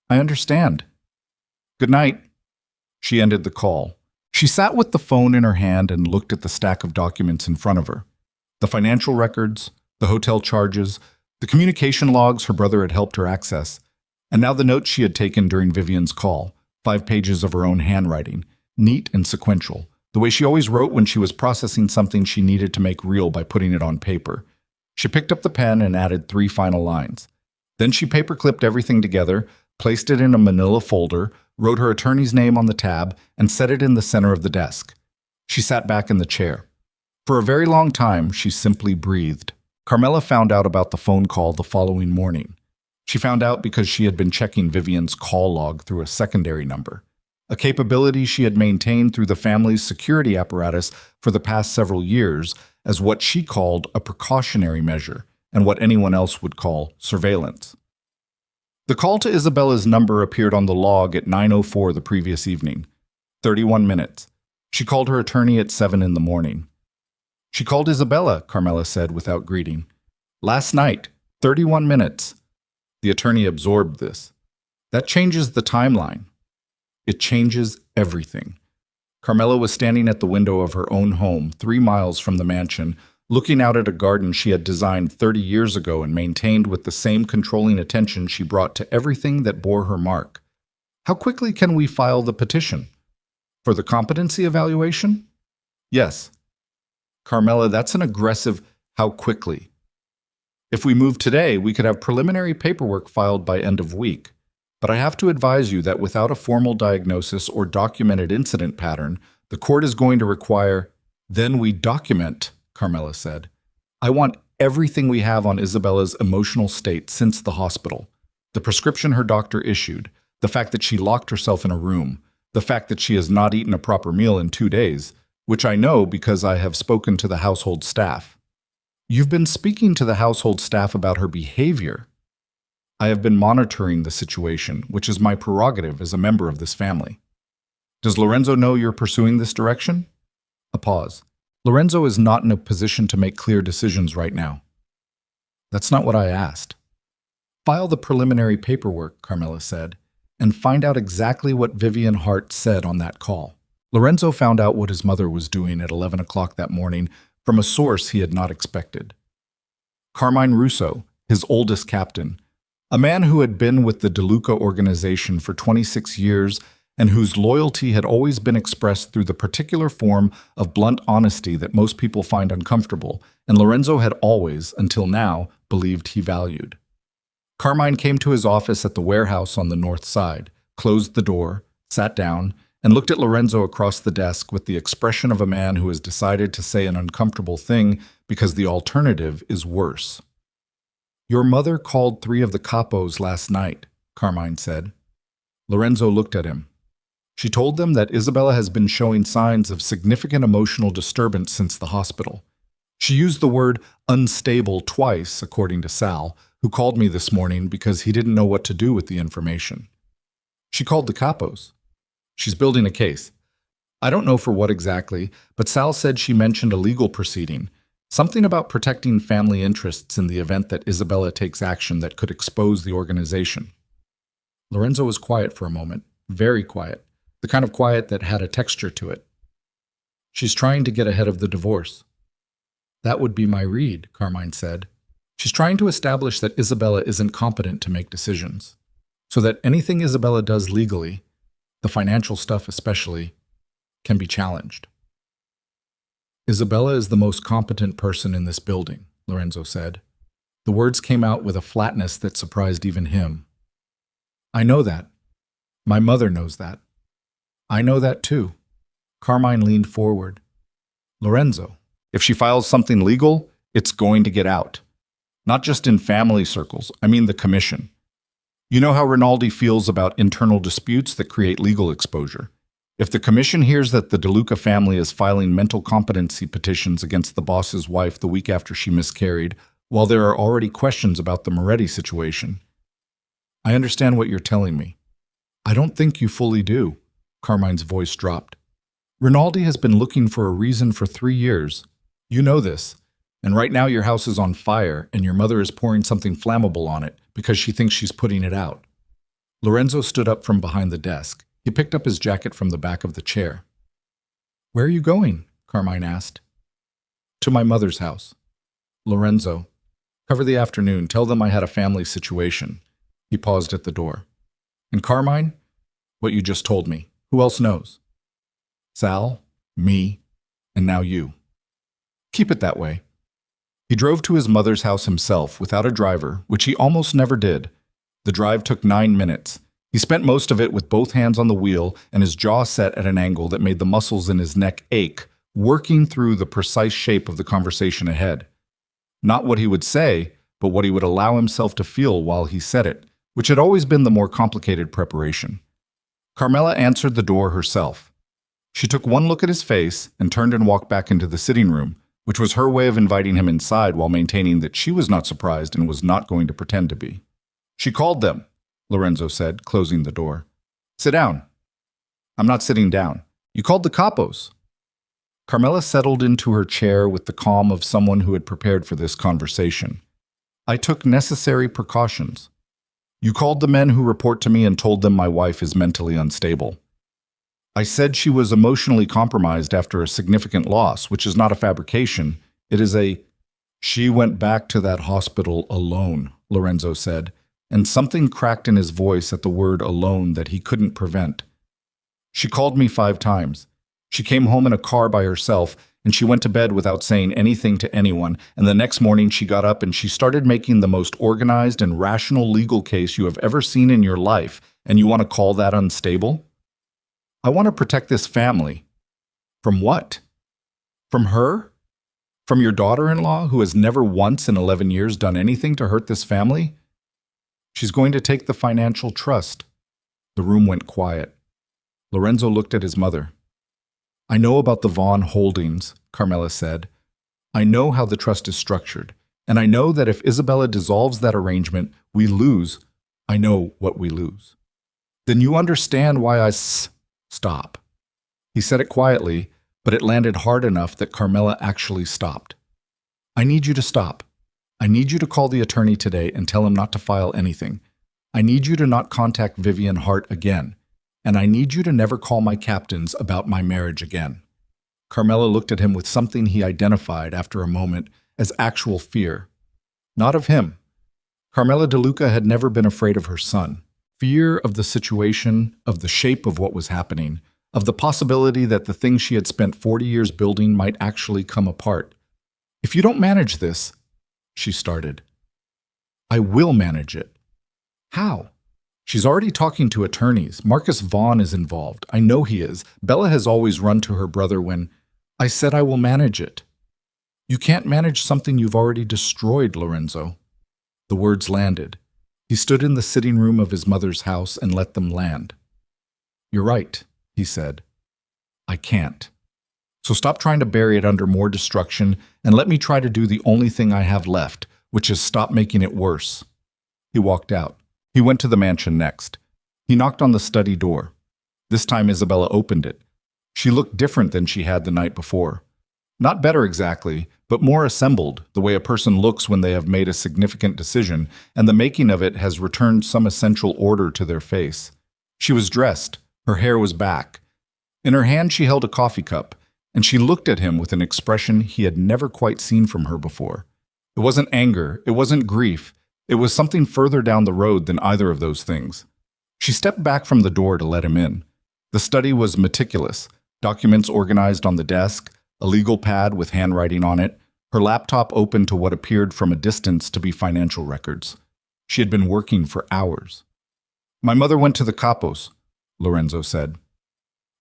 "I understand. Good night." She ended the call. She sat with the phone in her hand and looked at the stack of documents in front of her. The financial records, the hotel charges, the communication logs her brother had helped her access, and now the notes she had taken during Vivian's call, 5 pages of her own handwriting, neat and sequential, the way she always wrote when she was processing something she needed to make real by putting it on paper. She picked up the pen and added 3 final lines. Then she paper-clipped everything together, placed it in a manila folder, wrote her attorney's name on the tab, and set it in the center of the desk. She sat back in the chair. For a very long time, she simply breathed. Carmela found out about the phone call the following morning. She found out because she had been checking Vivian's call log through a secondary number, a capability she had maintained through the family's security apparatus for the past several years as what she called a precautionary measure and what anyone else would call surveillance. The call to Isabella's number appeared on the log at 9:04 the previous evening, 31 minutes. She called her attorney at 7 in the morning. "She called Isabella," Carmela said without greeting. "Last night, 31 minutes. The attorney absorbed this. That changes the timeline. It changes everything. Carmela was standing at the window of her own home, 3 miles from the mansion, looking out at a garden she had designed 30 years ago and maintained with the same controlling attention she brought to everything that bore her mark. How quickly can we file the petition? For the competency evaluation? Yes. Carmela, that's an aggressive how quickly. If we move today, we could have preliminary paperwork filed by end of week. But I have to advise you that without a formal diagnosis or documented incident pattern, the court is going to require, then we document, Carmela said. I want everything we have on Isabella's emotional state since the hospital. The prescription her doctor issued, the fact that she locked herself in a room, the fact that she has not eaten a proper meal in 2 days, which I know because I have spoken to the household staff. You've been speaking to the household staff about her behavior. I have been monitoring the situation, which is my prerogative as a member of this family. Does Lorenzo know you're pursuing this direction? A pause. Lorenzo is not in a position to make clear decisions right now. That's not what I asked. File the preliminary paperwork, Carmela said, and find out exactly what Vivian Hart said on that call. Lorenzo found out what his mother was doing at 11 o'clock that morning from a source he had not expected. Carmine Russo, his oldest captain, a man who had been with the DeLuca organization for 26 years and whose loyalty had always been expressed through the particular form of blunt honesty that most people find uncomfortable, and Lorenzo had always, until now, believed he valued. Carmine came to his office at the warehouse on the north side, closed the door, sat down, and looked at Lorenzo across the desk with the expression of a man who has decided to say an uncomfortable thing because the alternative is worse. Your mother called 3 of the capos last night, Carmine said. Lorenzo looked at him. She told them that Isabella has been showing signs of significant emotional disturbance since the hospital. She used the word unstable twice, according to Sal, who called me this morning because he didn't know what to do with the information. She called the capos. She's building a case. I don't know for what exactly, but Sal said she mentioned a legal proceeding, something about protecting family interests in the event that Isabella takes action that could expose the organization. Lorenzo was quiet for a moment, very quiet, the kind of quiet that had a texture to it. She's trying to get ahead of the divorce. That would be my read, Carmine said. She's trying to establish that Isabella isn't competent to make decisions, so that anything Isabella does legally, the financial stuff especially, can be challenged. Isabella is the most competent person in this building, Lorenzo said. The words came out with a flatness that surprised even him. I know that. My mother knows that. I know that too. Carmine leaned forward. Lorenzo, if she files something legal, it's going to get out. Not just in family circles, I mean the commission. You know how Rinaldi feels about internal disputes that create legal exposure. If the commission hears that the DeLuca family is filing mental competency petitions against the boss's wife the week after she miscarried, while there are already questions about the Moretti situation. I understand what you're telling me. I don't think you fully do. Carmine's voice dropped. Rinaldi has been looking for a reason for 3 years. You know this. And right now your house is on fire and your mother is pouring something flammable on it because she thinks she's putting it out. Lorenzo stood up from behind the desk. He picked up his jacket from the back of the chair. Where are you going? Carmine asked. To my mother's house. Lorenzo, cover the afternoon. Tell them I had a family situation. He paused at the door. And Carmine, what you just told me. Who else knows? Sal, me, and now you. Keep it that way. He drove to his mother's house himself without a driver, which he almost never did. The drive took 9 minutes. He spent most of it with both hands on the wheel and his jaw set at an angle that made the muscles in his neck ache, working through the precise shape of the conversation ahead. Not what he would say, but what he would allow himself to feel while he said it, which had always been the more complicated preparation. Carmela answered the door herself. She took one look at his face and turned and walked back into the sitting room, which was her way of inviting him inside while maintaining that she was not surprised and was not going to pretend to be. She called them, Lorenzo said, closing the door. Sit down. I'm not sitting down. You called the capos. Carmela settled into her chair with the calm of someone who had prepared for this conversation. I took necessary precautions. You called the men who report to me and told them my wife is mentally unstable. I said she was emotionally compromised after a significant loss, which is not a fabrication. It is a... She went back to that hospital alone, Lorenzo said, and something cracked in his voice at the word alone that he couldn't prevent. She called me 5 times. She came home in a car by herself, and she went to bed without saying anything to anyone, and the next morning she got up and she started making the most organized and rational legal case you have ever seen in your life, and you want to call that unstable? I want to protect this family. From what? From her? From your daughter-in-law, who has never once in 11 years done anything to hurt this family? She's going to take the financial trust. The room went quiet. Lorenzo looked at his mother. I know about the Vaughn holdings, Carmela said. I know how the trust is structured, and I know that if Isabella dissolves that arrangement, we lose. I know what we lose. Then you understand why stop. He said it quietly, but it landed hard enough that Carmela actually stopped. I need you to stop. I need you to call the attorney today and tell him not to file anything. I need you to not contact Vivian Hart again, and I need you to never call my captains about my marriage again. Carmela looked at him with something he identified after a moment as actual fear. Not of him. Carmela DeLuca had never been afraid of her son. Fear of the situation, of the shape of what was happening, of the possibility that the thing she had spent 40 years building might actually come apart. If you don't manage this, she started. I will manage it. How? She's already talking to attorneys. Marcus Vaughn is involved. I know he is. Bella has always run to her brother when I said I will manage it. You can't manage something you've already destroyed, Lorenzo. The words landed. He stood in the sitting room of his mother's house and let them land. You're right, he said. I can't. So stop trying to bury it under more destruction and let me try to do the only thing I have left, which is stop making it worse. He walked out. He went to the mansion next. He knocked on the study door. This time Isabella opened it. She looked different than she had the night before. Not better exactly, but more assembled, the way a person looks when they have made a significant decision, and the making of it has returned some essential order to their face. She was dressed. Her hair was back. In her hand she held a coffee cup, and she looked at him with an expression he had never quite seen from her before. It wasn't anger, it wasn't grief, it was something further down the road than either of those things. She stepped back from the door to let him in. The study was meticulous, documents organized on the desk, a legal pad with handwriting on it, her laptop open to what appeared from a distance to be financial records. She had been working for hours. My mother went to the Capos, Lorenzo said.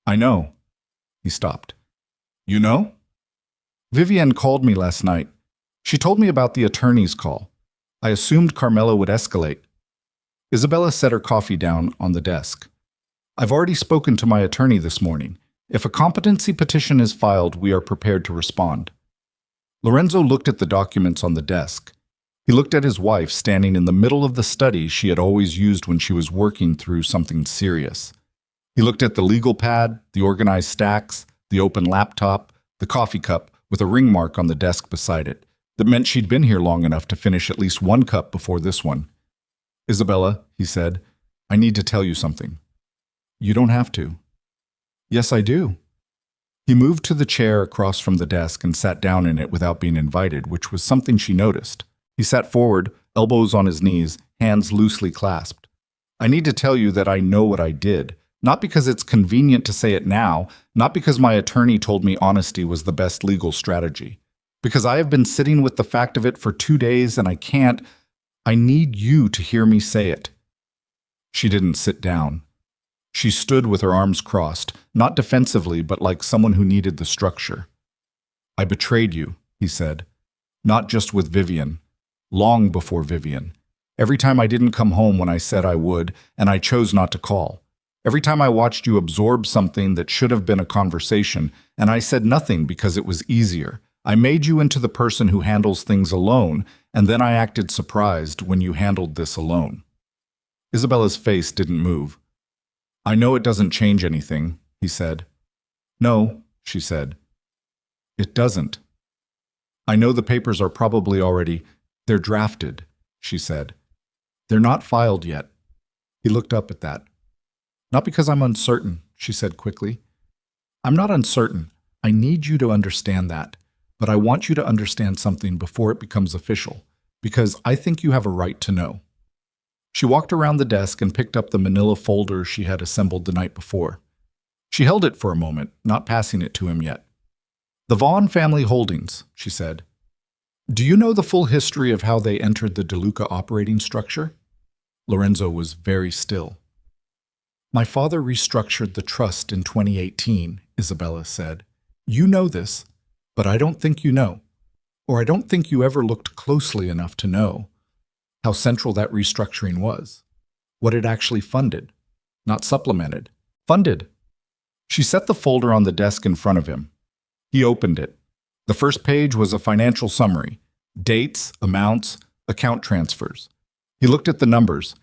I know. He stopped. You know? Vivian called me last night. She told me about the attorney's call. I assumed Carmela would escalate. Isabella set her coffee down on the desk. I've already spoken to my attorney this morning. If a competency petition is filed, we are prepared to respond. Lorenzo looked at the documents on the desk. He looked at his wife standing in the middle of the study she had always used when she was working through something serious. He looked at the legal pad, the organized stacks, the open laptop, the coffee cup with a ring mark on the desk beside it. That meant she'd been here long enough to finish at least one cup before this one. Isabella, he said, I need to tell you something. You don't have to. Yes, I do. He moved to the chair across from the desk and sat down in it without being invited, which was something she noticed. He sat forward, elbows on his knees, hands loosely clasped. I need to tell you that I know what I did, not because it's convenient to say it now, not because my attorney told me honesty was the best legal strategy. Because I have been sitting with the fact of it for 2 days and I need you to hear me say it. She didn't sit down. She stood with her arms crossed, not defensively, but like someone who needed the structure. I betrayed you, he said. Not just with Vivian. Long before Vivian. Every time I didn't come home when I said I would, and I chose not to call. Every time I watched you absorb something that should have been a conversation, and I said nothing because it was easier. I made you into the person who handles things alone, and then I acted surprised when you handled this alone. Isabella's face didn't move. I know it doesn't change anything, he said. No, she said. It doesn't. I know the papers are probably they're drafted, she said. They're not filed yet. He looked up at that. Not because I'm uncertain, she said quickly. I'm not uncertain. I need you to understand that. But I want you to understand something before it becomes official, because I think you have a right to know. She walked around the desk and picked up the manila folder she had assembled the night before. She held it for a moment, not passing it to him yet. The Vaughn family holdings, she said. Do you know the full history of how they entered the DeLuca operating structure? Lorenzo was very still. My father restructured the trust in 2018, Isabella said. You know this. But I don't think you know, or I don't think you ever looked closely enough to know, how central that restructuring was, what it actually funded, not supplemented, funded. She set the folder on the desk in front of him. He opened it. The first page was a financial summary: dates, amounts, account transfers. He looked at the numbers.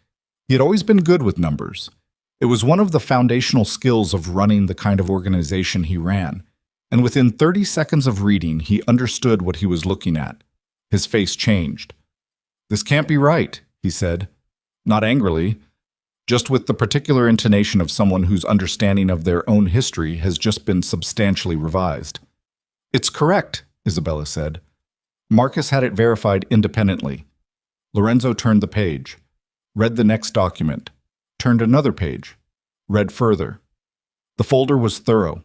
He had always been good with numbers. It was one of the foundational skills of running the kind of organization he ran. And within 30 seconds of reading, he understood what he was looking at. His face changed. "This can't be right," he said. Not angrily, just with the particular intonation of someone whose understanding of their own history has just been substantially revised. "It's correct," Isabella said. "Marcus had it verified independently." Lorenzo turned the page, read the next document, turned another page, read further. The folder was thorough.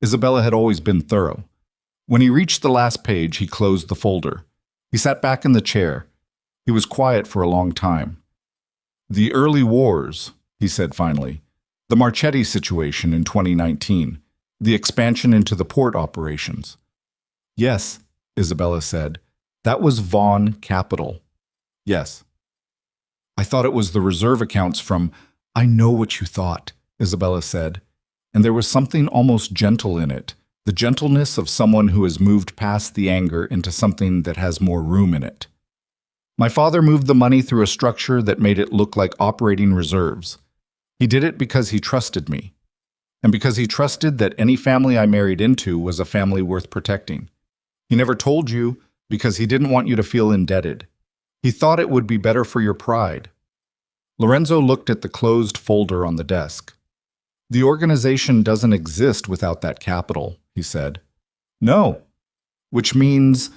Isabella had always been thorough. When he reached the last page, he closed the folder. He sat back in the chair. He was quiet for a long time. "The early wars," he said finally. "The Marchetti situation in 2019. The expansion into the port operations." "Yes," Isabella said. "That was Vaughn Capital." "Yes." "I thought it was the reserve accounts from—" "I know what you thought," Isabella said. And there was something almost gentle in it, the gentleness of someone who has moved past the anger into something that has more room in it. "My father moved the money through a structure that made it look like operating reserves. He did it because he trusted me, and because he trusted that any family I married into was a family worth protecting. He never told you because he didn't want you to feel indebted. He thought it would be better for your pride." Lorenzo looked at the closed folder on the desk. "The organization doesn't exist without that capital," he said. "No. Which means—"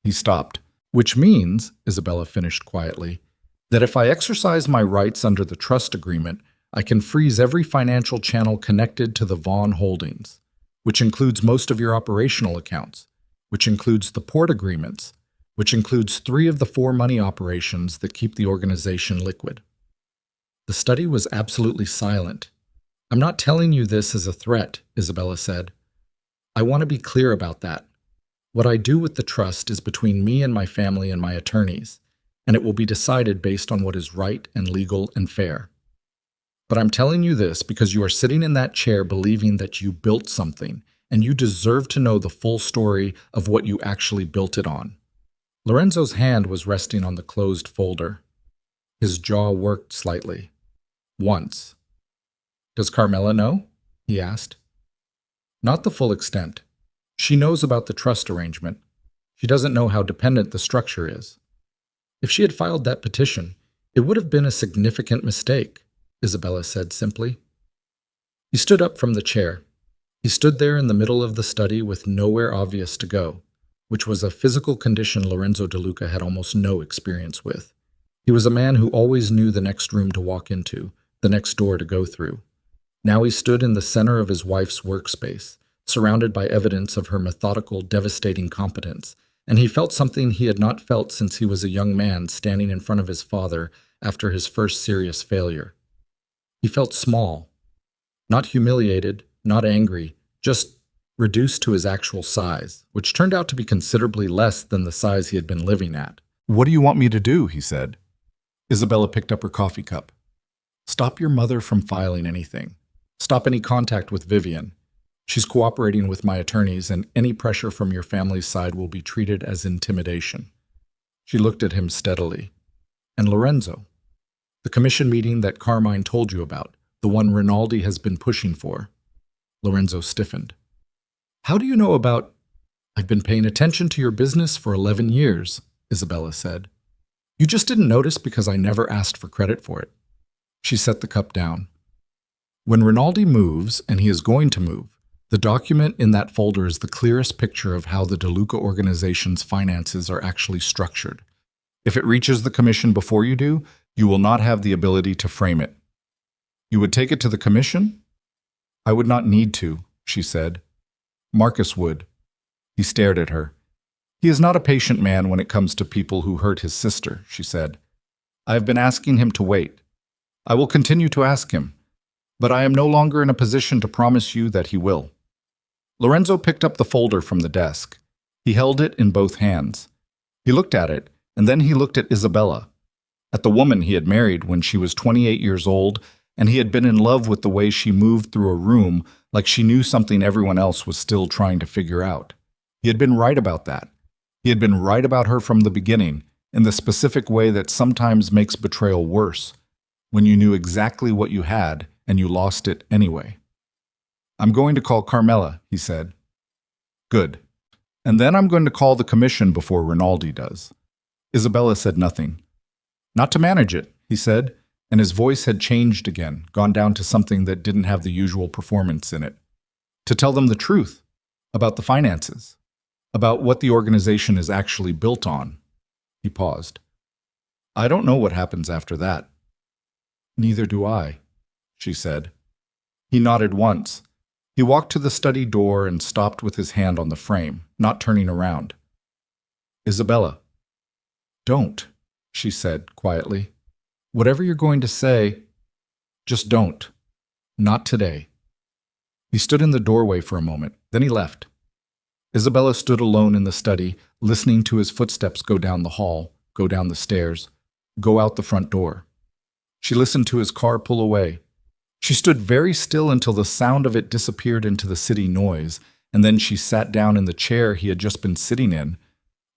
He stopped. "Which means," Isabella finished quietly, "that if I exercise my rights under the trust agreement, I can freeze every financial channel connected to the Vaughn Holdings, which includes most of your operational accounts, which includes the port agreements, which includes 3 of the 4 money operations that keep the organization liquid." The study was absolutely silent. "I'm not telling you this as a threat," Isabella said. "I want to be clear about that. What I do with the trust is between me and my family and my attorneys, and it will be decided based on what is right and legal and fair. But I'm telling you this because you are sitting in that chair believing that you built something, and you deserve to know the full story of what you actually built it on." Lorenzo's hand was resting on the closed folder. His jaw worked slightly. "Once." "Does Carmela know?" he asked. "Not the full extent. She knows about the trust arrangement. She doesn't know how dependent the structure is. If she had filed that petition, it would have been a significant mistake," Isabella said simply. He stood up from the chair. He stood there in the middle of the study with nowhere obvious to go, which was a physical condition Lorenzo DeLuca had almost no experience with. He was a man who always knew the next room to walk into, the next door to go through. Now he stood in the center of his wife's workspace, surrounded by evidence of her methodical, devastating competence, and he felt something he had not felt since he was a young man standing in front of his father after his first serious failure. He felt small, not humiliated, not angry, just reduced to his actual size, which turned out to be considerably less than the size he had been living at. "What do you want me to do?" he said. Isabella picked up her coffee cup. "Stop your mother from filing anything. Stop any contact with Vivian. She's cooperating with my attorneys, and any pressure from your family's side will be treated as intimidation." She looked at him steadily. "And Lorenzo, the commission meeting that Carmine told you about, the one Rinaldi has been pushing for." Lorenzo stiffened. "How do you know about—" "I've been paying attention to your business for 11 years, Isabella said. "You just didn't notice because I never asked for credit for it." She set the cup down. "When Rinaldi moves, and he is going to move, the document in that folder is the clearest picture of how the DeLuca organization's finances are actually structured. If it reaches the commission before you do, you will not have the ability to frame it." "You would take it to the commission?" "I would not need to," she said. "Marcus would." He stared at her. "He is not a patient man when it comes to people who hurt his sister," she said. "I have been asking him to wait. I will continue to ask him, but I am no longer in a position to promise you that he will." Lorenzo picked up the folder from the desk. He held it in both hands. He looked at it, and then he looked at Isabella, at the woman he had married when she was 28 years old, and he had been in love with the way she moved through a room like she knew something everyone else was still trying to figure out. He had been right about that. He had been right about her from the beginning, in the specific way that sometimes makes betrayal worse, when you knew exactly what you had and you lost it anyway. "I'm going to call Carmela," he said. "Good. And then I'm going to call the commission before Rinaldi does." Isabella said nothing. "Not to manage it," he said, and his voice had changed again, gone down to something that didn't have the usual performance in it. "To tell them the truth about the finances, about what the organization is actually built on." He paused. "I don't know what happens after that." "Neither do I," she said. He nodded once. He walked to the study door and stopped with his hand on the frame, not turning around. "Isabella." "Don't," she said quietly. "Whatever you're going to say, just don't. Not today." He stood in the doorway for a moment, then he left. Isabella stood alone in the study, listening to his footsteps go down the hall, go down the stairs, go out the front door. She listened to his car pull away. She stood very still until the sound of it disappeared into the city noise, and then she sat down in the chair he had just been sitting in,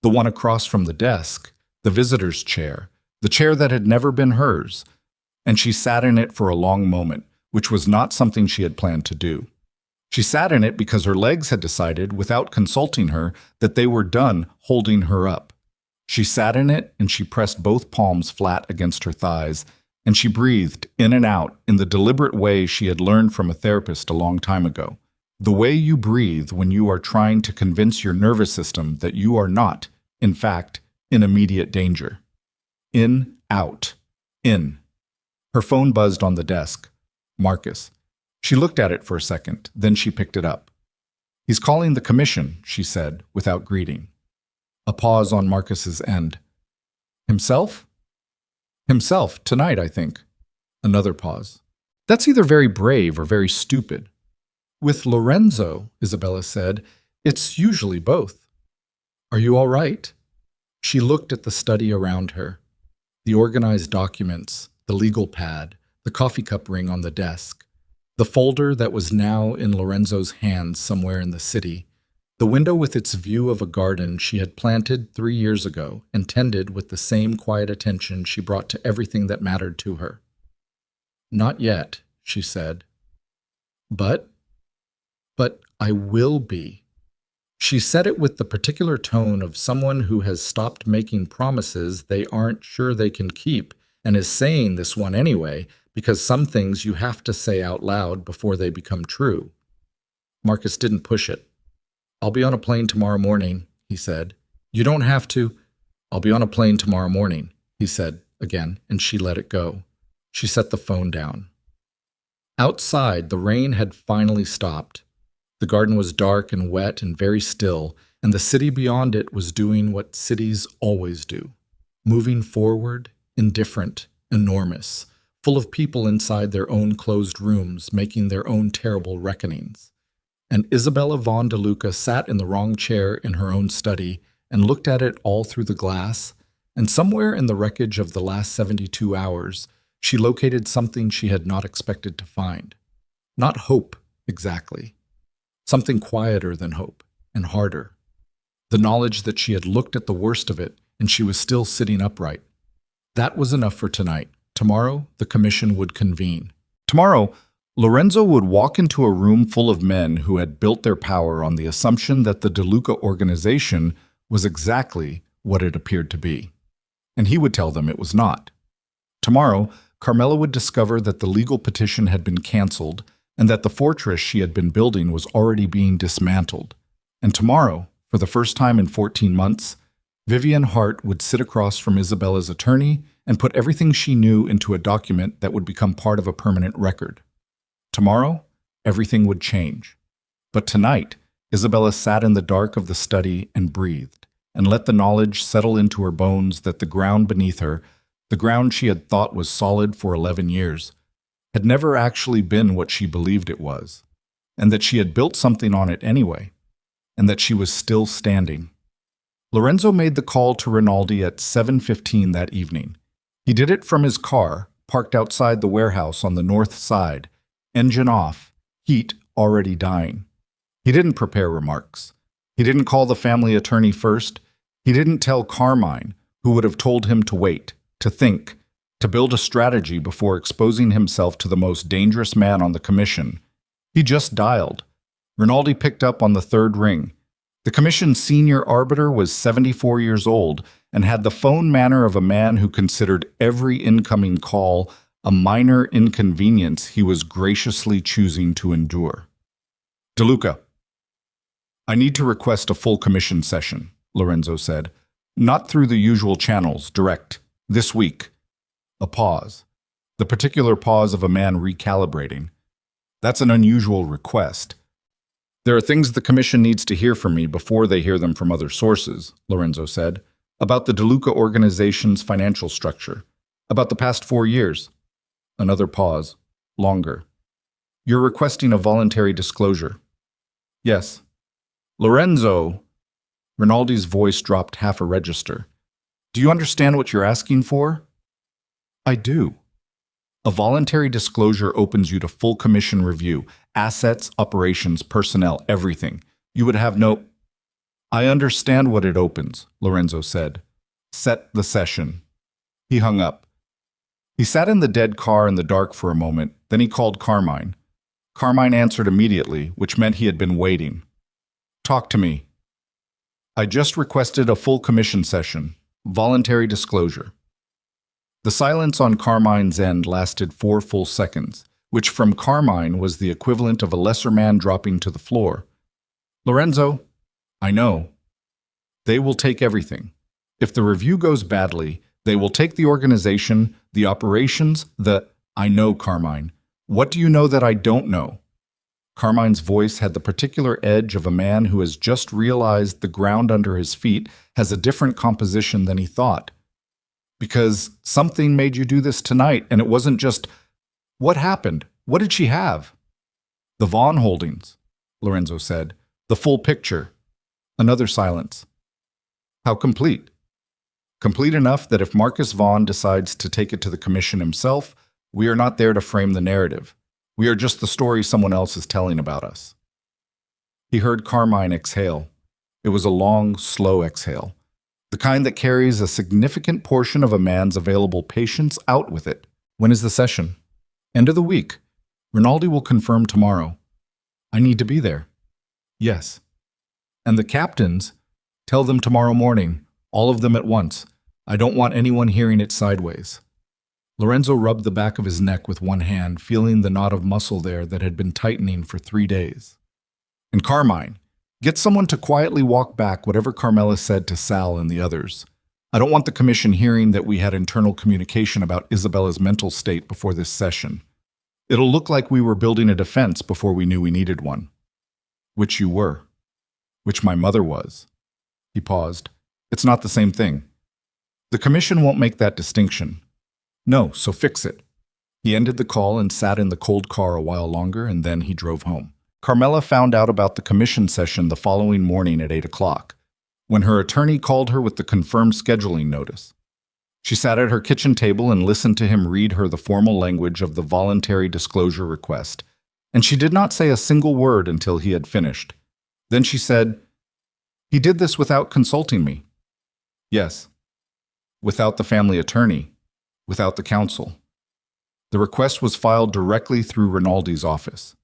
the one across from the desk, the visitor's chair, the chair that had never been hers, and she sat in it for a long moment, which was not something she had planned to do. She sat in it because her legs had decided, without consulting her, that they were done holding her up. She sat in it and she pressed both palms flat against her thighs, and she breathed in and out in the deliberate way she had learned from a therapist a long time ago. The way you breathe when you are trying to convince your nervous system that you are not, in fact, in immediate danger. In, out, in. Her phone buzzed on the desk. Marcus. She looked at it for a second, then she picked it up. "He's calling the commission," she said, without greeting. A pause on Marcus's end. "Himself?" "Himself, tonight, I think." Another pause. "That's either very brave or very stupid." "With Lorenzo," Isabella said, "it's usually both." "Are you all right?" She looked at the study around her. The organized documents, the legal pad, the coffee cup ring on the desk, the folder that was now in Lorenzo's hands somewhere in the city, the window with its view of a garden she had planted 3 years ago and tended with the same quiet attention she brought to everything that mattered to her. "Not yet," she said. But I will be." She said it with the particular tone of someone who has stopped making promises they aren't sure they can keep and is saying this one anyway, because some things you have to say out loud before they become true. Marcus didn't push it. "I'll be on a plane tomorrow morning," he said. "You don't have to." "I'll be on a plane tomorrow morning," he said again, and she let it go. She set the phone down. Outside, the rain had finally stopped. The garden was dark and wet and very still, and the city beyond it was doing what cities always do, moving forward, indifferent, enormous, full of people inside their own closed rooms, making their own terrible reckonings. And Isabella von DeLuca sat in the wrong chair in her own study and looked at it all through the glass, and somewhere in the wreckage of the last 72 hours, she located something she had not expected to find. Not hope, exactly. Something quieter than hope, and harder. The knowledge that she had looked at the worst of it, and she was still sitting upright. That was enough for tonight. Tomorrow, the commission would convene. Tomorrow, Lorenzo would walk into a room full of men who had built their power on the assumption that the DeLuca organization was exactly what it appeared to be. And he would tell them it was not. Tomorrow, Carmela would discover that the legal petition had been canceled and that the fortress she had been building was already being dismantled. And tomorrow, for the first time in 14 months, Vivian Hart would sit across from Isabella's attorney and put everything she knew into a document that would become part of a permanent record. Tomorrow, everything would change. But tonight, Isabella sat in the dark of the study and breathed, and let the knowledge settle into her bones that the ground beneath her, the ground she had thought was solid for 11 years, had never actually been what she believed it was, and that she had built something on it anyway, and that she was still standing. Lorenzo made the call to Rinaldi at 7:15 that evening. He did it from his car, parked outside the warehouse on the north side, engine off, heat already dying. He didn't prepare remarks. He didn't call the family attorney first. He didn't tell Carmine, who would have told him to wait, to think, to build a strategy before exposing himself to the most dangerous man on the commission. He just dialed. Rinaldi picked up on the third ring. The commission's senior arbiter was 74 years old and had the phone manner of a man who considered every incoming call a minor inconvenience he was graciously choosing to endure. DeLuca. I need to request a full commission session, Lorenzo said. Not through the usual channels, direct. This week. A pause. The particular pause of a man recalibrating. That's an unusual request. There are things the commission needs to hear from me before they hear them from other sources, Lorenzo said, about the DeLuca organization's financial structure, about the past 4 years. Another pause. Longer. You're requesting a voluntary disclosure. Yes. Lorenzo. Rinaldi's voice dropped half a register. Do you understand what you're asking for? I do. A voluntary disclosure opens you to full commission review, assets, operations, personnel, everything. You would have no... I understand what it opens, Lorenzo said. Set the session. He hung up. He sat in the dead car in the dark for a moment, then he called Carmine. Carmine answered immediately, which meant he had been waiting. Talk to me. I just requested a full commission session. Voluntary disclosure. The silence on Carmine's end lasted 4 full seconds, which from Carmine was the equivalent of a lesser man dropping to the floor. Lorenzo, I know. They will take everything. If the review goes badly, they will take the organization, the operations, I know, Carmine. What do you know that I don't know? Carmine's voice had the particular edge of a man who has just realized the ground under his feet has a different composition than he thought. Because something made you do this tonight, and it wasn't just, what happened? What did she have? The Vaughn holdings, Lorenzo said. The full picture. Another silence. How complete? Complete enough that if Marcus Vaughn decides to take it to the commission himself, we are not there to frame the narrative. We are just the story someone else is telling about us. He heard Carmine exhale. It was a long, slow exhale. The kind that carries a significant portion of a man's available patience out with it. When is the session? End of the week. Rinaldi will confirm tomorrow. I need to be there. Yes. And the captains, tell them tomorrow morning, all of them at once. I don't want anyone hearing it sideways. Lorenzo rubbed the back of his neck with one hand, feeling the knot of muscle there that had been tightening for 3 days. And Carmine, get someone to quietly walk back whatever Carmela said to Sal and the others. I don't want the commission hearing that we had internal communication about Isabella's mental state before this session. It'll look like we were building a defense before we knew we needed one. Which you were. Which my mother was. He paused. It's not the same thing. The commission won't make that distinction. No, so fix it. He ended the call and sat in the cold car a while longer, and then he drove home. Carmela found out about the commission session the following morning at 8 o'clock, when her attorney called her with the confirmed scheduling notice. She sat at her kitchen table and listened to him read her the formal language of the voluntary disclosure request, and she did not say a single word until he had finished. Then she said, "He did this without consulting me." Yes. Without the family attorney. Without the counsel. The request was filed directly through Rinaldi's office.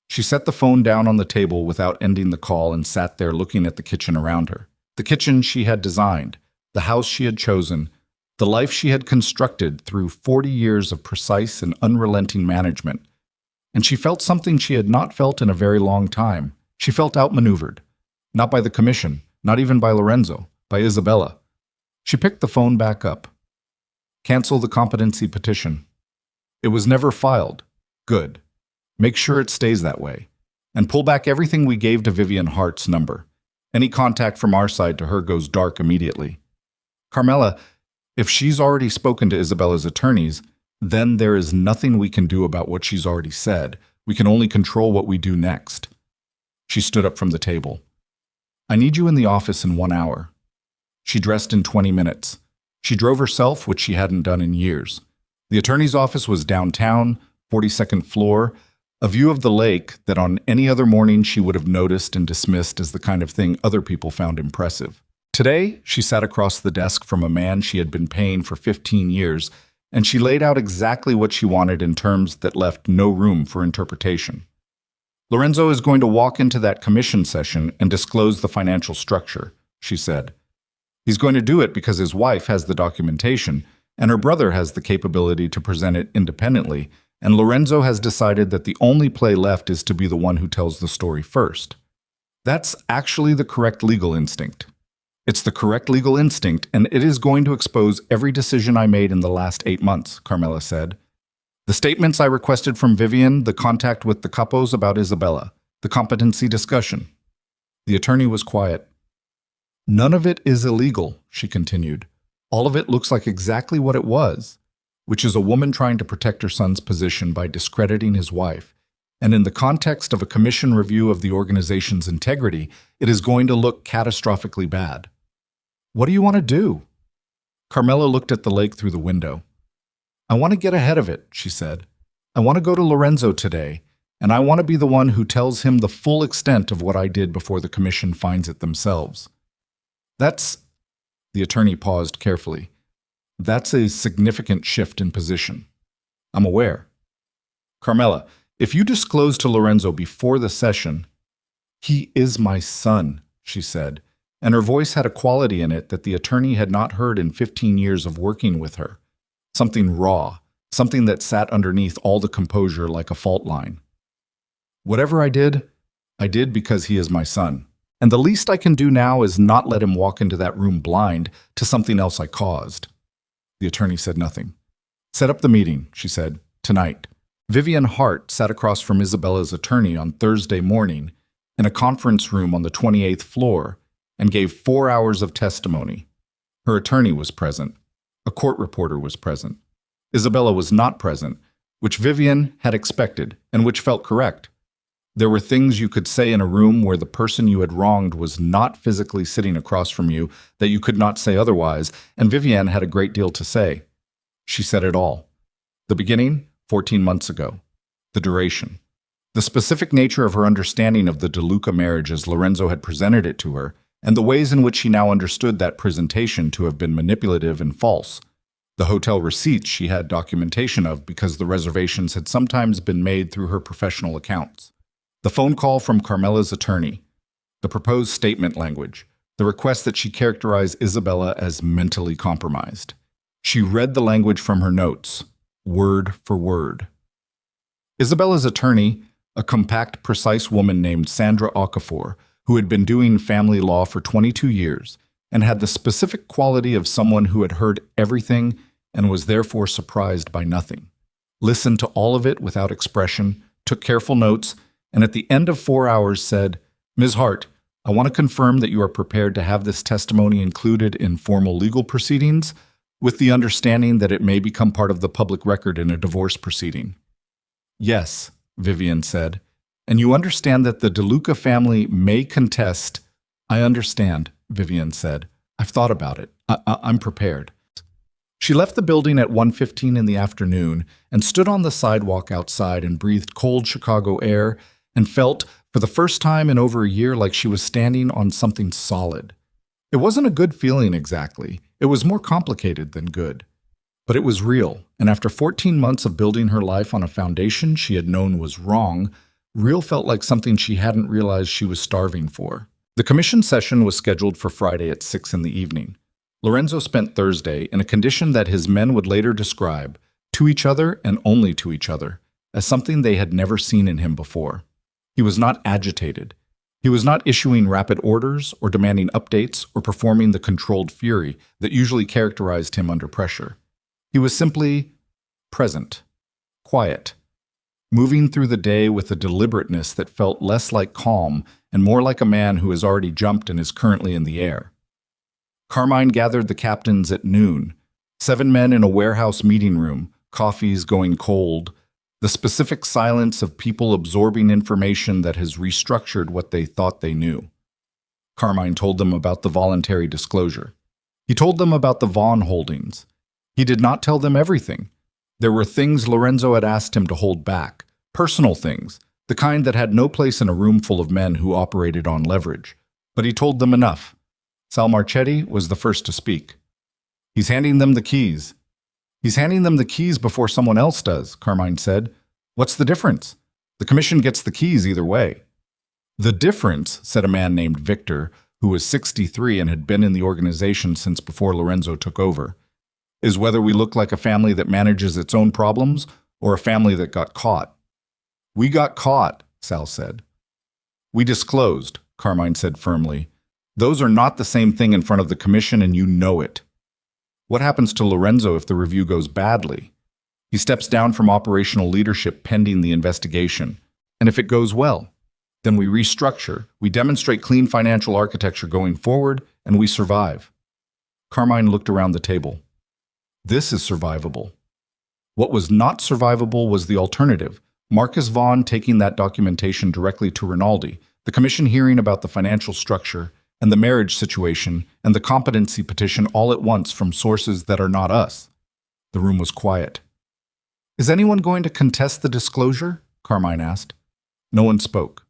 She set the phone down on the table without ending the call and sat there looking at the kitchen around her. The kitchen she had designed, the house she had chosen, the life she had constructed through 40 years of precise and unrelenting management. And she felt something she had not felt in a very long time. She felt outmaneuvered. Not by the commission, not even by Lorenzo, by Isabella. She picked the phone back up. Cancel the competency petition. It was never filed. Good. Make sure it stays that way. And pull back everything we gave to Vivian Hart's number. Any contact from our side to her goes dark immediately. Carmela, if she's already spoken to Isabella's attorneys, then there is nothing we can do about what she's already said. We can only control what we do next. She stood up from the table. I need you in the office in 1 hour. She dressed in 20 minutes. She drove herself, which she hadn't done in years. The attorney's office was downtown, 42nd floor, A view of the lake that on any other morning she would have noticed and dismissed as the kind of thing other people found impressive. Today, she sat across the desk from a man she had been paying for 15 years, and she laid out exactly what she wanted in terms that left no room for interpretation. Lorenzo is going to walk into that commission session and disclose the financial structure, she said. He's going to do it because his wife has the documentation, and her brother has the capability to present it independently, and Lorenzo has decided that the only play left is to be the one who tells the story first. That's actually the correct legal instinct. It's the correct legal instinct, and it is going to expose every decision I made in the last 8 months, Carmela said. The statements I requested from Vivian, the contact with the capos about Isabella, the competency discussion. The attorney was quiet. None of it is illegal, she continued. All of it looks like exactly what it was, which is a woman trying to protect her son's position by discrediting his wife. And in the context of a commission review of the organization's integrity, it is going to look catastrophically bad. What do you want to do? Carmela looked at the lake through the window. I want to get ahead of it, she said. I want to go to Lorenzo today, and I want to be the one who tells him the full extent of what I did before the commission finds it themselves. The attorney paused carefully. That's a significant shift in position. I'm aware. Carmela, if you disclose to Lorenzo before the session, he is my son, she said, and her voice had a quality in it that the attorney had not heard in 15 years of working with her. Something raw, something that sat underneath all the composure like a fault line. Whatever I did because he is my son. And the least I can do now is not let him walk into that room blind to something else I caused. The attorney said nothing. Set up the meeting, she said, tonight. Vivian Hart sat across from Isabella's attorney on Thursday morning in a conference room on the 28th floor and gave 4 hours of testimony. Her attorney was present. A court reporter was present. Isabella was not present, which Vivian had expected and which felt correct. There were things you could say in a room where the person you had wronged was not physically sitting across from you that you could not say otherwise, and Vivian had a great deal to say. She said it all. The beginning, 14 months ago. The duration. The specific nature of her understanding of the DeLuca marriage as Lorenzo had presented it to her, and the ways in which she now understood that presentation to have been manipulative and false. The hotel receipts she had documentation of because the reservations had sometimes been made through her professional accounts. The phone call from Carmela's attorney. The proposed statement language. The request that she characterize Isabella as mentally compromised. She read the language from her notes, word for word. Isabella's attorney, a compact, precise woman named Sandra Okafor, who had been doing family law for 22 years and had the specific quality of someone who had heard everything and was therefore surprised by nothing, listened to all of it without expression, took careful notes, and at the end of 4 hours said, Ms. Hart, I want to confirm that you are prepared to have this testimony included in formal legal proceedings, with the understanding that it may become part of the public record in a divorce proceeding. Yes, Vivian said. And you understand that the DeLuca family may contest. I understand, Vivian said. I've thought about it. I'm prepared. She left the building at 1:15 in the afternoon and stood on the sidewalk outside and breathed cold Chicago air and felt, for the first time in over a year, like she was standing on something solid. It wasn't a good feeling exactly. It was more complicated than good. But it was real, and after 14 months of building her life on a foundation she had known was wrong, real felt like something she hadn't realized she was starving for. The commission session was scheduled for Friday at 6 in the evening. Lorenzo spent Thursday in a condition that his men would later describe, to each other and only to each other, as something they had never seen in him before. He was not agitated. He was not issuing rapid orders or demanding updates or performing the controlled fury that usually characterized him under pressure. He was simply present, quiet, moving through the day with a deliberateness that felt less like calm and more like a man who has already jumped and is currently in the air. Carmine gathered the captains at noon, 7 men in a warehouse meeting room, coffees going cold, the specific silence of people absorbing information that has restructured what they thought they knew. Carmine told them about the voluntary disclosure. He told them about the Vaughn holdings. He did not tell them everything. There were things Lorenzo had asked him to hold back, Personal things, the kind that had no place in a room full of men who operated on leverage. But he told them enough. Sal Marchetti was the first to speak. He's handing them the keys. He's handing them the keys before someone else does, Carmine said. What's the difference? The commission gets the keys either way. The difference, said a man named Victor, who was 63 and had been in the organization since before Lorenzo took over, is whether we look like a family that manages its own problems or a family that got caught. We got caught, Sal said. We disclosed, Carmine said firmly. Those are not the same thing in front of the commission, and you know it. What happens to Lorenzo if the review goes badly? He steps down from operational leadership pending the investigation. And if it goes well, then we restructure, we demonstrate clean financial architecture going forward, and we survive. Carmine looked around the table. This is survivable. What was not survivable was the alternative. Marcus Vaughn taking that documentation directly to Rinaldi, the commission hearing about the financial structure and the marriage situation and the competency petition all at once from sources that are not us. The room was quiet. Is anyone going to contest the disclosure? Carmine asked. No one spoke.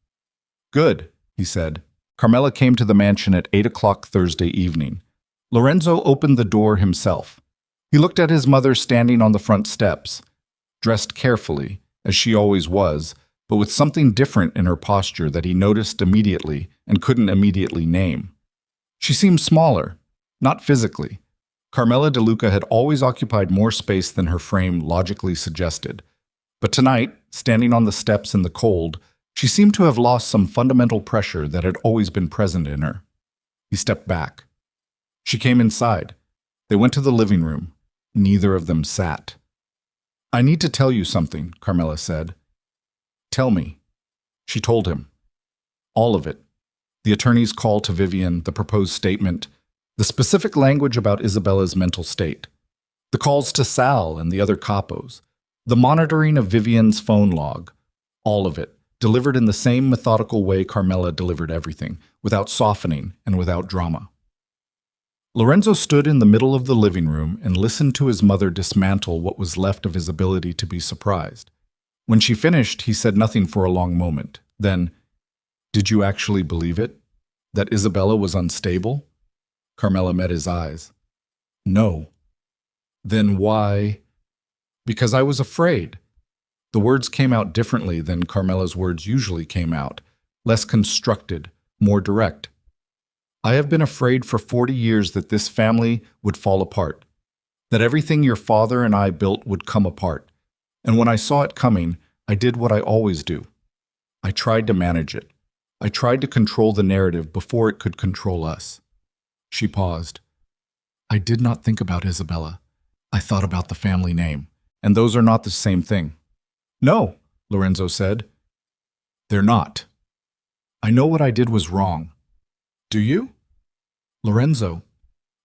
Good, he said. Carmela came to the mansion at 8 o'clock Thursday evening. Lorenzo opened the door himself. He looked at his mother standing on the front steps, dressed carefully, as she always was, but with something different in her posture that he noticed immediately and couldn't immediately name. She seemed smaller, not physically. Carmela DeLuca had always occupied more space than her frame logically suggested. But tonight, standing on the steps in the cold, she seemed to have lost some fundamental pressure that had always been present in her. He stepped back. She came inside. They went to the living room. Neither of them sat. I need to tell you something, Carmela said. Tell me. She told him. All of it. The attorney's call to Vivian, the proposed statement, the specific language about Isabella's mental state, the calls to Sal and the other capos, the monitoring of Vivian's phone log, all of it, delivered in the same methodical way Carmela delivered everything, without softening and without drama. Lorenzo stood in the middle of the living room and listened to his mother dismantle what was left of his ability to be surprised. When she finished, he said nothing for a long moment. Then, did you actually believe it? That Isabella was unstable? Carmela met his eyes. No. Then why? Because I was afraid. The words came out differently than Carmela's words usually came out, less constructed, more direct. I have been afraid for 40 years that this family would fall apart, that everything your father and I built would come apart. And when I saw it coming, I did what I always do. I tried to manage it. I tried to control the narrative before it could control us. She paused. I did not think about Isabella. I thought about the family name, and those are not the same thing. No, Lorenzo said. They're not. I know what I did was wrong. Do you? Lorenzo,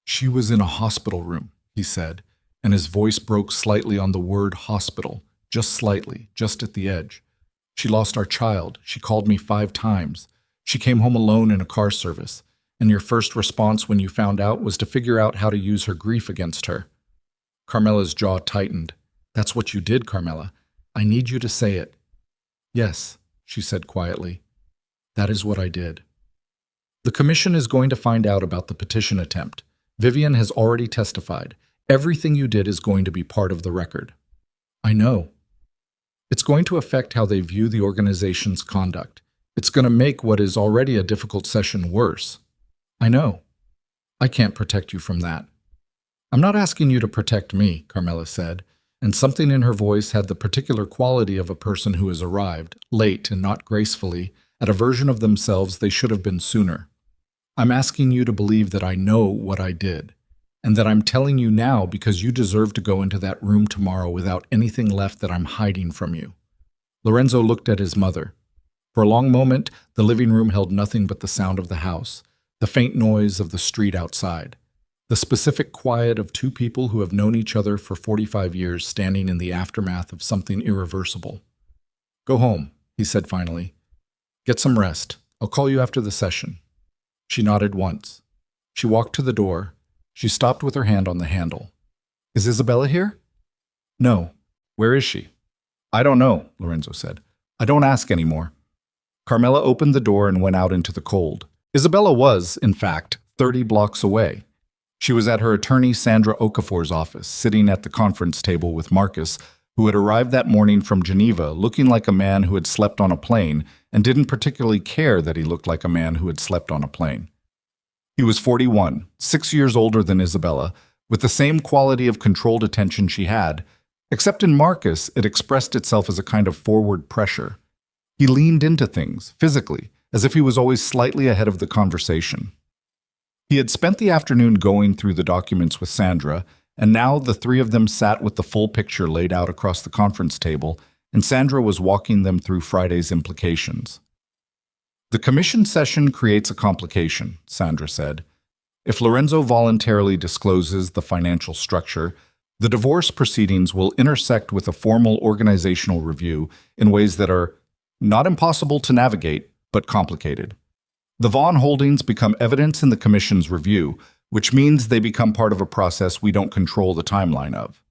she was in a hospital room, he said, and his voice broke slightly on the word hospital, just slightly, just at the edge. She lost our child. She called me 5 times. She came home alone in a car service, and your first response when you found out was to figure out how to use her grief against her. Carmela's jaw tightened. That's what you did, Carmela. I need you to say it. Yes, she said quietly. That is what I did. The commission is going to find out about the petition attempt. Vivian has already testified. Everything you did is going to be part of the record. I know. It's going to affect how they view the organization's conduct. It's going to make what is already a difficult session worse. I know. I can't protect you from that. I'm not asking you to protect me, Carmela said, and something in her voice had the particular quality of a person who has arrived, late and not gracefully, at a version of themselves they should have been sooner. I'm asking you to believe that I know what I did, and that I'm telling you now because you deserve to go into that room tomorrow without anything left that I'm hiding from you. Lorenzo looked at his mother. For a long moment, the living room held nothing but the sound of the house, the faint noise of the street outside, the specific quiet of 2 people who have known each other for 45 years standing in the aftermath of something irreversible. Go home, he said finally. Get some rest. I'll call you after the session. She nodded once. She walked to the door. She stopped with her hand on the handle. Is Isabella here? No. Where is she? I don't know, Lorenzo said. I don't ask anymore. Carmela opened the door and went out into the cold. Isabella was, in fact, 30 blocks away. She was at her attorney Sandra Okafor's office, sitting at the conference table with Marcus, who had arrived that morning from Geneva looking like a man who had slept on a plane and didn't particularly care that he looked like a man who had slept on a plane. He was 41, 6 years older than Isabella, with the same quality of controlled attention she had, except in Marcus it expressed itself as a kind of forward pressure. He leaned into things, physically, as if he was always slightly ahead of the conversation. He had spent the afternoon going through the documents with Sandra, and now the three of them sat with the full picture laid out across the conference table, and Sandra was walking them through Friday's implications. The commission session creates a complication, Sandra said. If Lorenzo voluntarily discloses the financial structure, the divorce proceedings will intersect with a formal organizational review in ways that are not impossible to navigate, but complicated. The Vaughn holdings become evidence in the commission's review, which means they become part of a process we don't control the timeline of.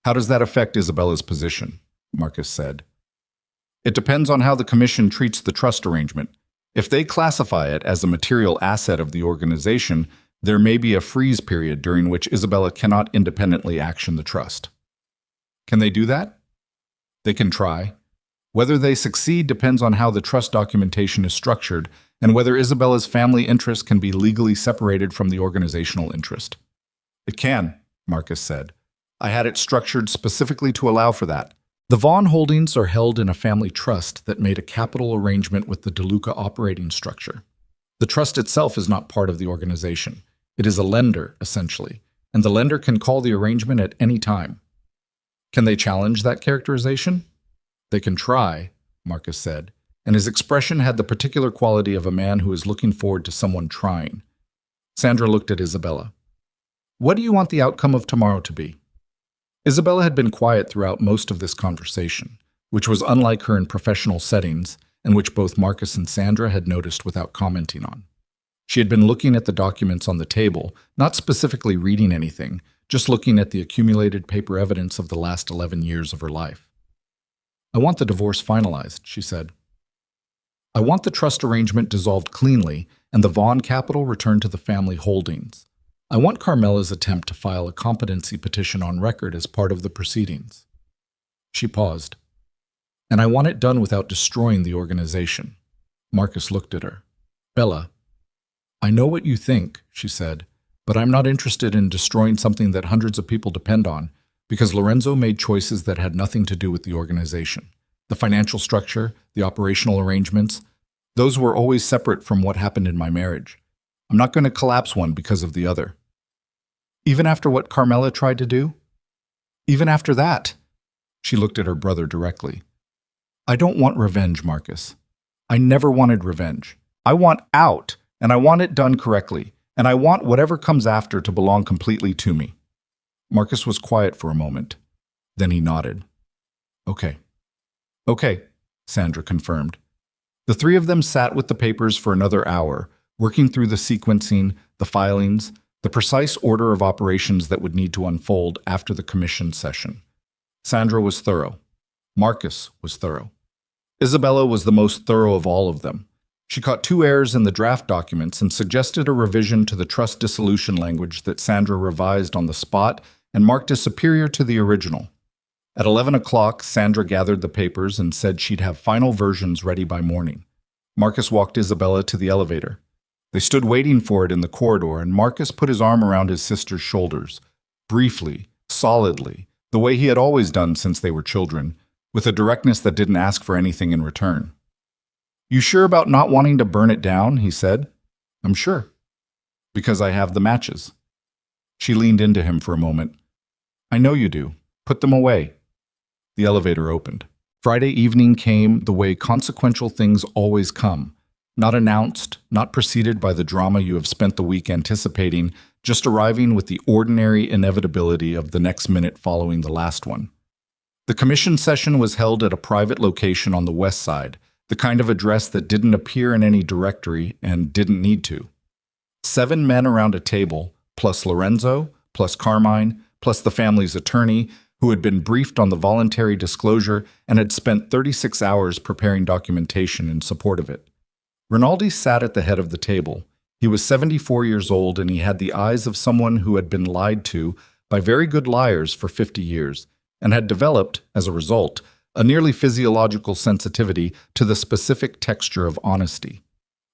How does that affect Isabella's position? Marcus said. It depends on how the commission treats the trust arrangement. If they classify it as a material asset of the organization, there may be a freeze period during which Isabella cannot independently action the trust. Can they do that? They can try. Whether they succeed depends on how the trust documentation is structured and whether Isabella's family interest can be legally separated from the organizational interest. It can, Marcus said. I had it structured specifically to allow for that. The Vaughn holdings are held in a family trust that made a capital arrangement with the DeLuca operating structure. The trust itself is not part of the organization. It is a lender, essentially, and the lender can call the arrangement at any time. Can they challenge that characterization? They can try, Marcus said, and his expression had the particular quality of a man who is looking forward to someone trying. Sandra looked at Isabella. What do you want the outcome of tomorrow to be? Isabella had been quiet throughout most of this conversation, which was unlike her in professional settings and which both Marcus and Sandra had noticed without commenting on. She had been looking at the documents on the table, not specifically reading anything, just looking at the accumulated paper evidence of the last 11 years of her life. I want the divorce finalized, she said. I want the trust arrangement dissolved cleanly and the Vaughn capital returned to the family holdings. I want Carmela's attempt to file a competency petition on record as part of the proceedings. She paused. And I want it done without destroying the organization. Marcus looked at her. Bella, I know what you think, she said, but I'm not interested in destroying something that hundreds of people depend on, because Lorenzo made choices that had nothing to do with the organization. The financial structure, the operational arrangements, those were always separate from what happened in my marriage. I'm not going to collapse one because of the other. Even after what Carmela tried to do? Even after that? She looked at her brother directly. I don't want revenge, Marcus. I never wanted revenge. I want out, and I want it done correctly, and I want whatever comes after to belong completely to me. Marcus was quiet for a moment. Then he nodded. Okay. Okay, Sandra confirmed. The three of them sat with the papers for another hour, working through the sequencing, the filings, the precise order of operations that would need to unfold after the commission session. Sandra was thorough. Marcus was thorough. Isabella was the most thorough of all of them. She caught 2 errors in the draft documents and suggested a revision to the trust dissolution language that Sandra revised on the spot and marked as superior to the original. At 11 o'clock, Sandra gathered the papers and said she'd have final versions ready by morning. Marcus walked Isabella to the elevator. They stood waiting for it in the corridor, and Marcus put his arm around his sister's shoulders, briefly, solidly, the way he had always done since they were children, with a directness that didn't ask for anything in return. You sure about not wanting to burn it down? He said. I'm sure. Because I have the matches. She leaned into him for a moment. I know you do. Put them away. The elevator opened. Friday evening came the way consequential things always come. Not announced, not preceded by the drama you have spent the week anticipating, just arriving with the ordinary inevitability of the next minute following the last one. The commission session was held at a private location on the west side, the kind of address that didn't appear in any directory and didn't need to. 7 men around a table, plus Lorenzo, plus Carmine, plus the family's attorney, who had been briefed on the voluntary disclosure and had spent 36 hours preparing documentation in support of it. Rinaldi sat at the head of the table. He was 74 years old, and he had the eyes of someone who had been lied to by very good liars for 50 years, and had developed, as a result, a nearly physiological sensitivity to the specific texture of honesty.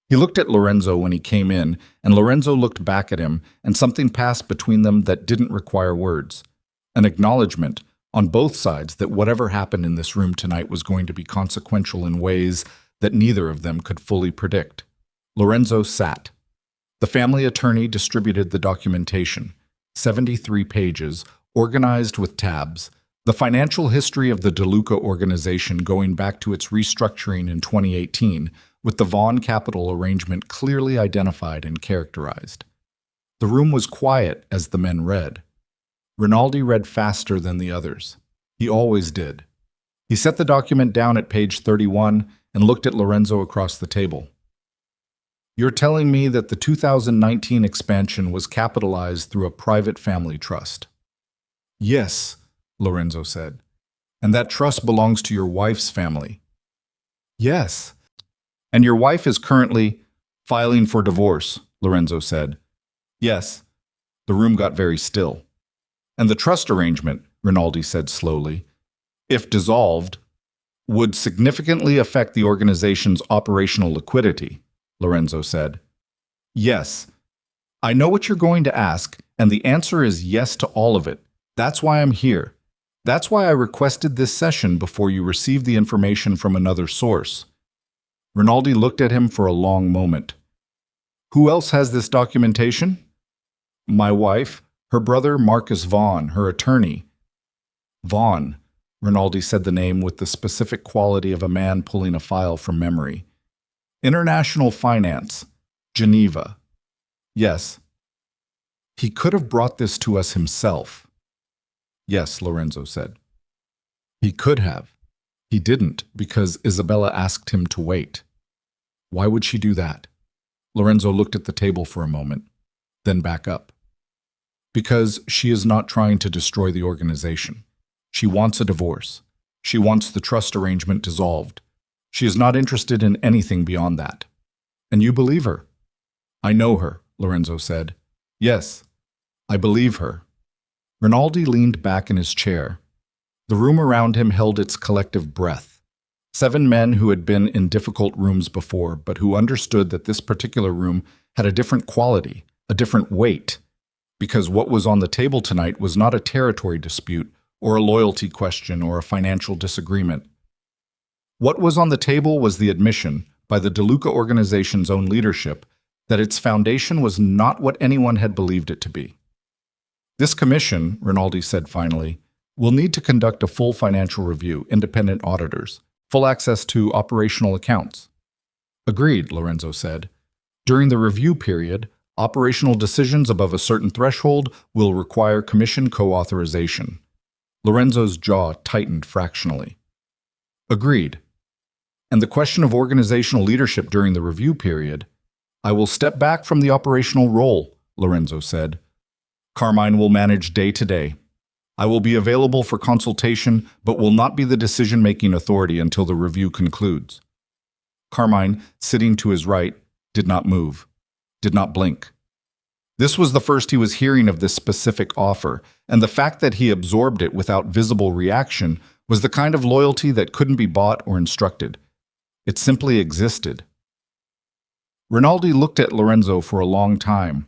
He looked at Lorenzo when he came in, and Lorenzo looked back at him, and something passed between them that didn't require words. An acknowledgement, on both sides, that whatever happened in this room tonight was going to be consequential in ways that neither of them could fully predict. Lorenzo sat. The family attorney distributed the documentation, 73 pages, organized with tabs, the financial history of the DeLuca organization going back to its restructuring in 2018, with the Vaughn capital arrangement clearly identified and characterized. The room was quiet as the men read. Rinaldi read faster than the others. He always did. He set the document down at page 31 and looked at Lorenzo across the table. "You're telling me that the 2019 expansion was capitalized through a private family trust?" "Yes," Lorenzo said. "And that trust belongs to your wife's family?" "Yes." "And your wife is currently filing for divorce," Lorenzo said. "Yes." The room got very still. "And the trust arrangement," Rinaldi said slowly, "if dissolved, would significantly affect the organization's operational liquidity," Lorenzo said. "Yes. I know what you're going to ask, and the answer is yes to all of it. That's why I'm here. That's why I requested this session before you received the information from another source." Rinaldi looked at him for a long moment. "Who else has this documentation?" "My wife, her brother Marcus Vaughn, her attorney." "Vaughn," Rinaldi said the name with the specific quality of a man pulling a file from memory. "International Finance, Geneva." "Yes." "He could have brought this to us himself." "Yes," Lorenzo said. "He could have. He didn't, because Isabella asked him to wait." "Why would she do that?" Lorenzo looked at the table for a moment, then back up. "Because she is not trying to destroy the organization. She wants a divorce. She wants the trust arrangement dissolved. She is not interested in anything beyond that." "And you believe her?" "I know her," Lorenzo said. "Yes, I believe her." Rinaldi leaned back in his chair. The room around him held its collective breath. 7 men who had been in difficult rooms before, but who understood that this particular room had a different quality, a different weight, because what was on the table tonight was not a territory dispute or a loyalty question or a financial disagreement. What was on the table was the admission, by the DeLuca organization's own leadership, that its foundation was not what anyone had believed it to be. "This commission," Rinaldi said finally, "will need to conduct a full financial review, independent auditors, full access to operational accounts." "Agreed," Lorenzo said. "During the review period, operational decisions above a certain threshold will require commission co-authorization." Lorenzo's jaw tightened fractionally. "Agreed. And the question of organizational leadership during the review period, I will step back from the operational role," Lorenzo said. "Carmine will manage day to day. I will be available for consultation, but will not be the decision-making authority until the review concludes." Carmine, sitting to his right, did not move, did not blink. This was the first he was hearing of this specific offer, and the fact that he absorbed it without visible reaction was the kind of loyalty that couldn't be bought or instructed. It simply existed. Rinaldi looked at Lorenzo for a long time.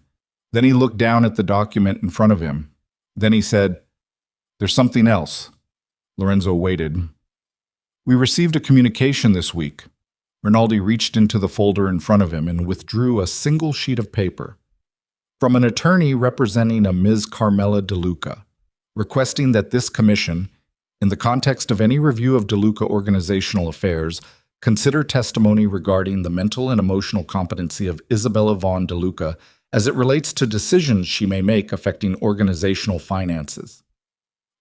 Then he looked down at the document in front of him. Then he said, "There's something else." Lorenzo waited. "We received a communication this week." Rinaldi reached into the folder in front of him and withdrew a single sheet of paper. "From an attorney representing a Ms. Carmela DeLuca, requesting that this commission, in the context of any review of DeLuca organizational affairs, consider testimony regarding the mental and emotional competency of Isabella Vaughn DeLuca as it relates to decisions she may make affecting organizational finances."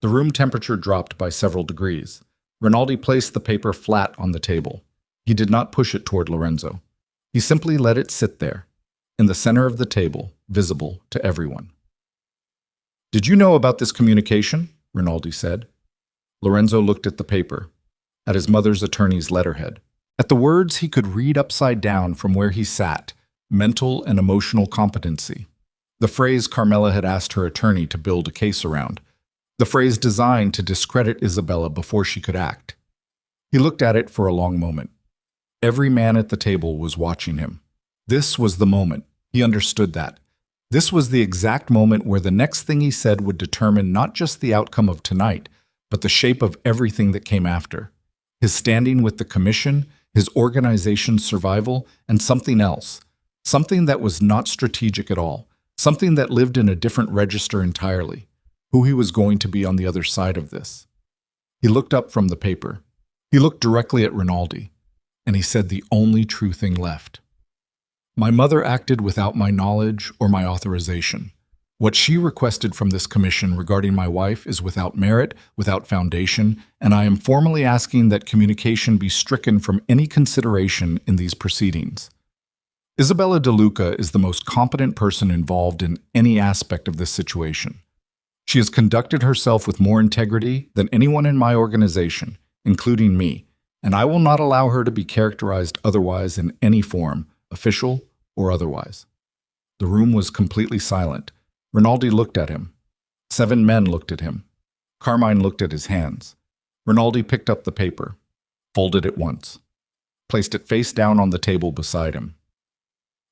The room temperature dropped by several degrees. Rinaldi placed the paper flat on the table. He did not push it toward Lorenzo. He simply let it sit there, in the center of the table, visible to everyone. "Did you know about this communication?" Rinaldi said. Lorenzo looked at the paper, at his mother's attorney's letterhead, at the words he could read upside down from where he sat, mental and emotional competency. The phrase Carmela had asked her attorney to build a case around. The phrase designed to discredit Isabella before she could act. He looked at it for a long moment. Every man at the table was watching him. This was the moment. He understood that. This was the exact moment where the next thing he said would determine not just the outcome of tonight, but the shape of everything that came after. His standing with the commission, his organization's survival, and something else. Something that was not strategic at all. Something that lived in a different register entirely. Who he was going to be on the other side of this. He looked up from the paper. He looked directly at Rinaldi, and he said the only true thing left. My mother acted without my knowledge or my authorization. What she requested from this commission regarding my wife is without merit, without foundation, and I am formally asking that communication be stricken from any consideration in these proceedings. Isabella DeLuca is the most competent person involved in any aspect of this situation. She has conducted herself with more integrity than anyone in my organization, including me, and I will not allow her to be characterized otherwise in any form, official or otherwise. The room was completely silent. Rinaldi looked at him. 7 men looked at him. Carmine looked at his hands. Rinaldi picked up the paper, folded it once, placed it face down on the table beside him.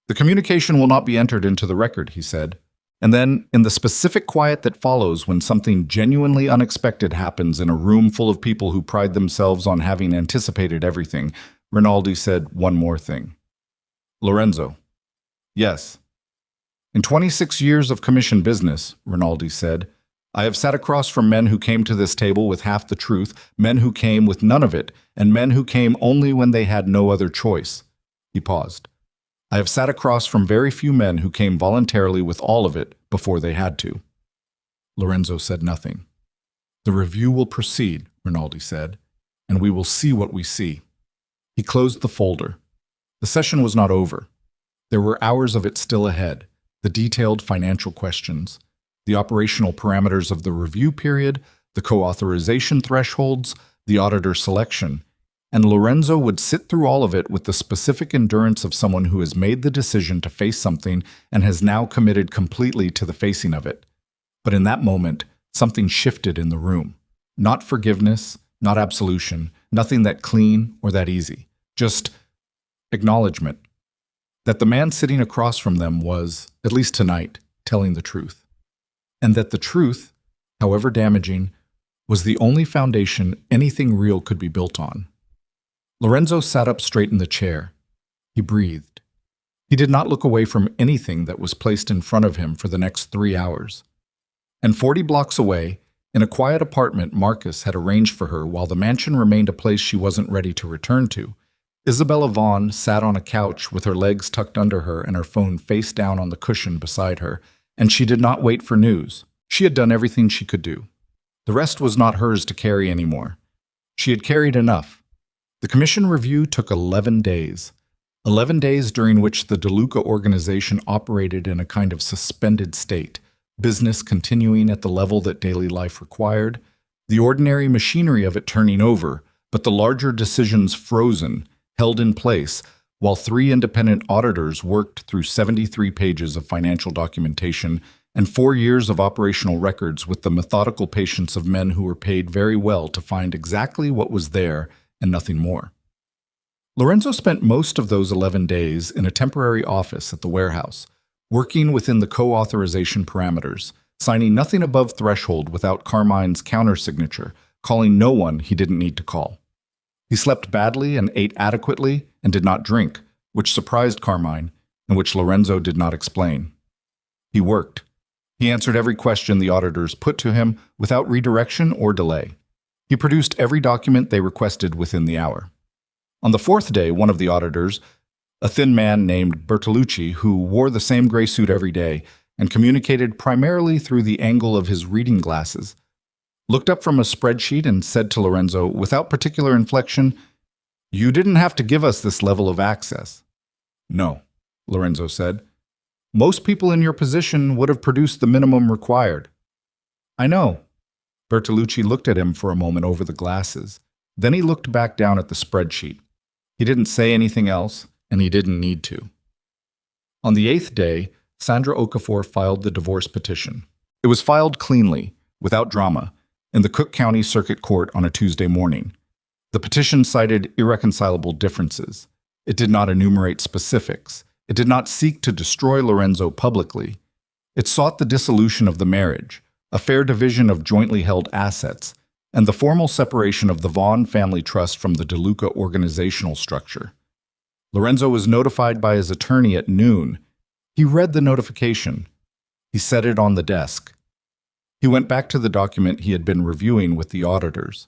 The communication will not be entered into the record, he said. And then, in the specific quiet that follows when something genuinely unexpected happens in a room full of people who pride themselves on having anticipated everything, Rinaldi said one more thing. Lorenzo. Yes. In 26 years of commission business, Rinaldi said, I have sat across from men who came to this table with half the truth, men who came with none of it, and men who came only when they had no other choice. He paused. I have sat across from very few men who came voluntarily with all of it before they had to. Lorenzo said nothing. The review will proceed, Rinaldi said, and we will see what we see. He closed the folder. The session was not over. There were hours of it still ahead, the detailed financial questions, the operational parameters of the review period, the co-authorization thresholds, the auditor selection, and Lorenzo would sit through all of it with the specific endurance of someone who has made the decision to face something and has now committed completely to the facing of it. But in that moment, something shifted in the room. Not forgiveness, not absolution, nothing that clean or that easy. Just acknowledgement that the man sitting across from them was, at least tonight, telling the truth. And that the truth, however damaging, was the only foundation anything real could be built on. Lorenzo sat up straight in the chair. He breathed. He did not look away from anything that was placed in front of him for the next 3 hours. And 40 blocks away, in a quiet apartment Marcus had arranged for her while the mansion remained a place she wasn't ready to return to, Isabella Vaughn sat on a couch with her legs tucked under her and her phone face down on the cushion beside her, and she did not wait for news. She had done everything she could do. The rest was not hers to carry anymore. She had carried enough. The commission review took 11 days. 11 days during which the DeLuca organization operated in a kind of suspended state, business continuing at the level that daily life required, the ordinary machinery of it turning over, but the larger decisions frozen, held in place, while 3 independent auditors worked through 73 pages of financial documentation and 4 years of operational records with the methodical patience of men who were paid very well to find exactly what was there and nothing more. Lorenzo spent most of those 11 days in a temporary office at the warehouse, working within the co-authorization parameters, signing nothing above threshold without Carmine's countersignature, calling no one he didn't need to call. He slept badly and ate adequately and did not drink, which surprised Carmine and which Lorenzo did not explain. He worked. He answered every question the auditors put to him without redirection or delay. He produced every document they requested within the hour. On the 4th day, one of the auditors, a thin man named Bertolucci, who wore the same gray suit every day and communicated primarily through the angle of his reading glasses, looked up from a spreadsheet and said to Lorenzo, without particular inflection, "You didn't have to give us this level of access." "No," Lorenzo said. "Most people in your position would have produced the minimum required." "I know. Bertolucci looked at him for a moment over the glasses. Then he looked back down at the spreadsheet. He didn't say anything else, and he didn't need to. On the 8th day, Sandra Okafor filed the divorce petition. It was filed cleanly, without drama, in the Cook County Circuit Court on a Tuesday morning. The petition cited irreconcilable differences. It did not enumerate specifics. It did not seek to destroy Lorenzo publicly. It sought the dissolution of the marriage, a fair division of jointly held assets, and the formal separation of the Vaughn family trust from the DeLuca organizational structure. Lorenzo was notified by his attorney at noon. He read the notification. He set it on the desk. He went back to the document he had been reviewing with the auditors.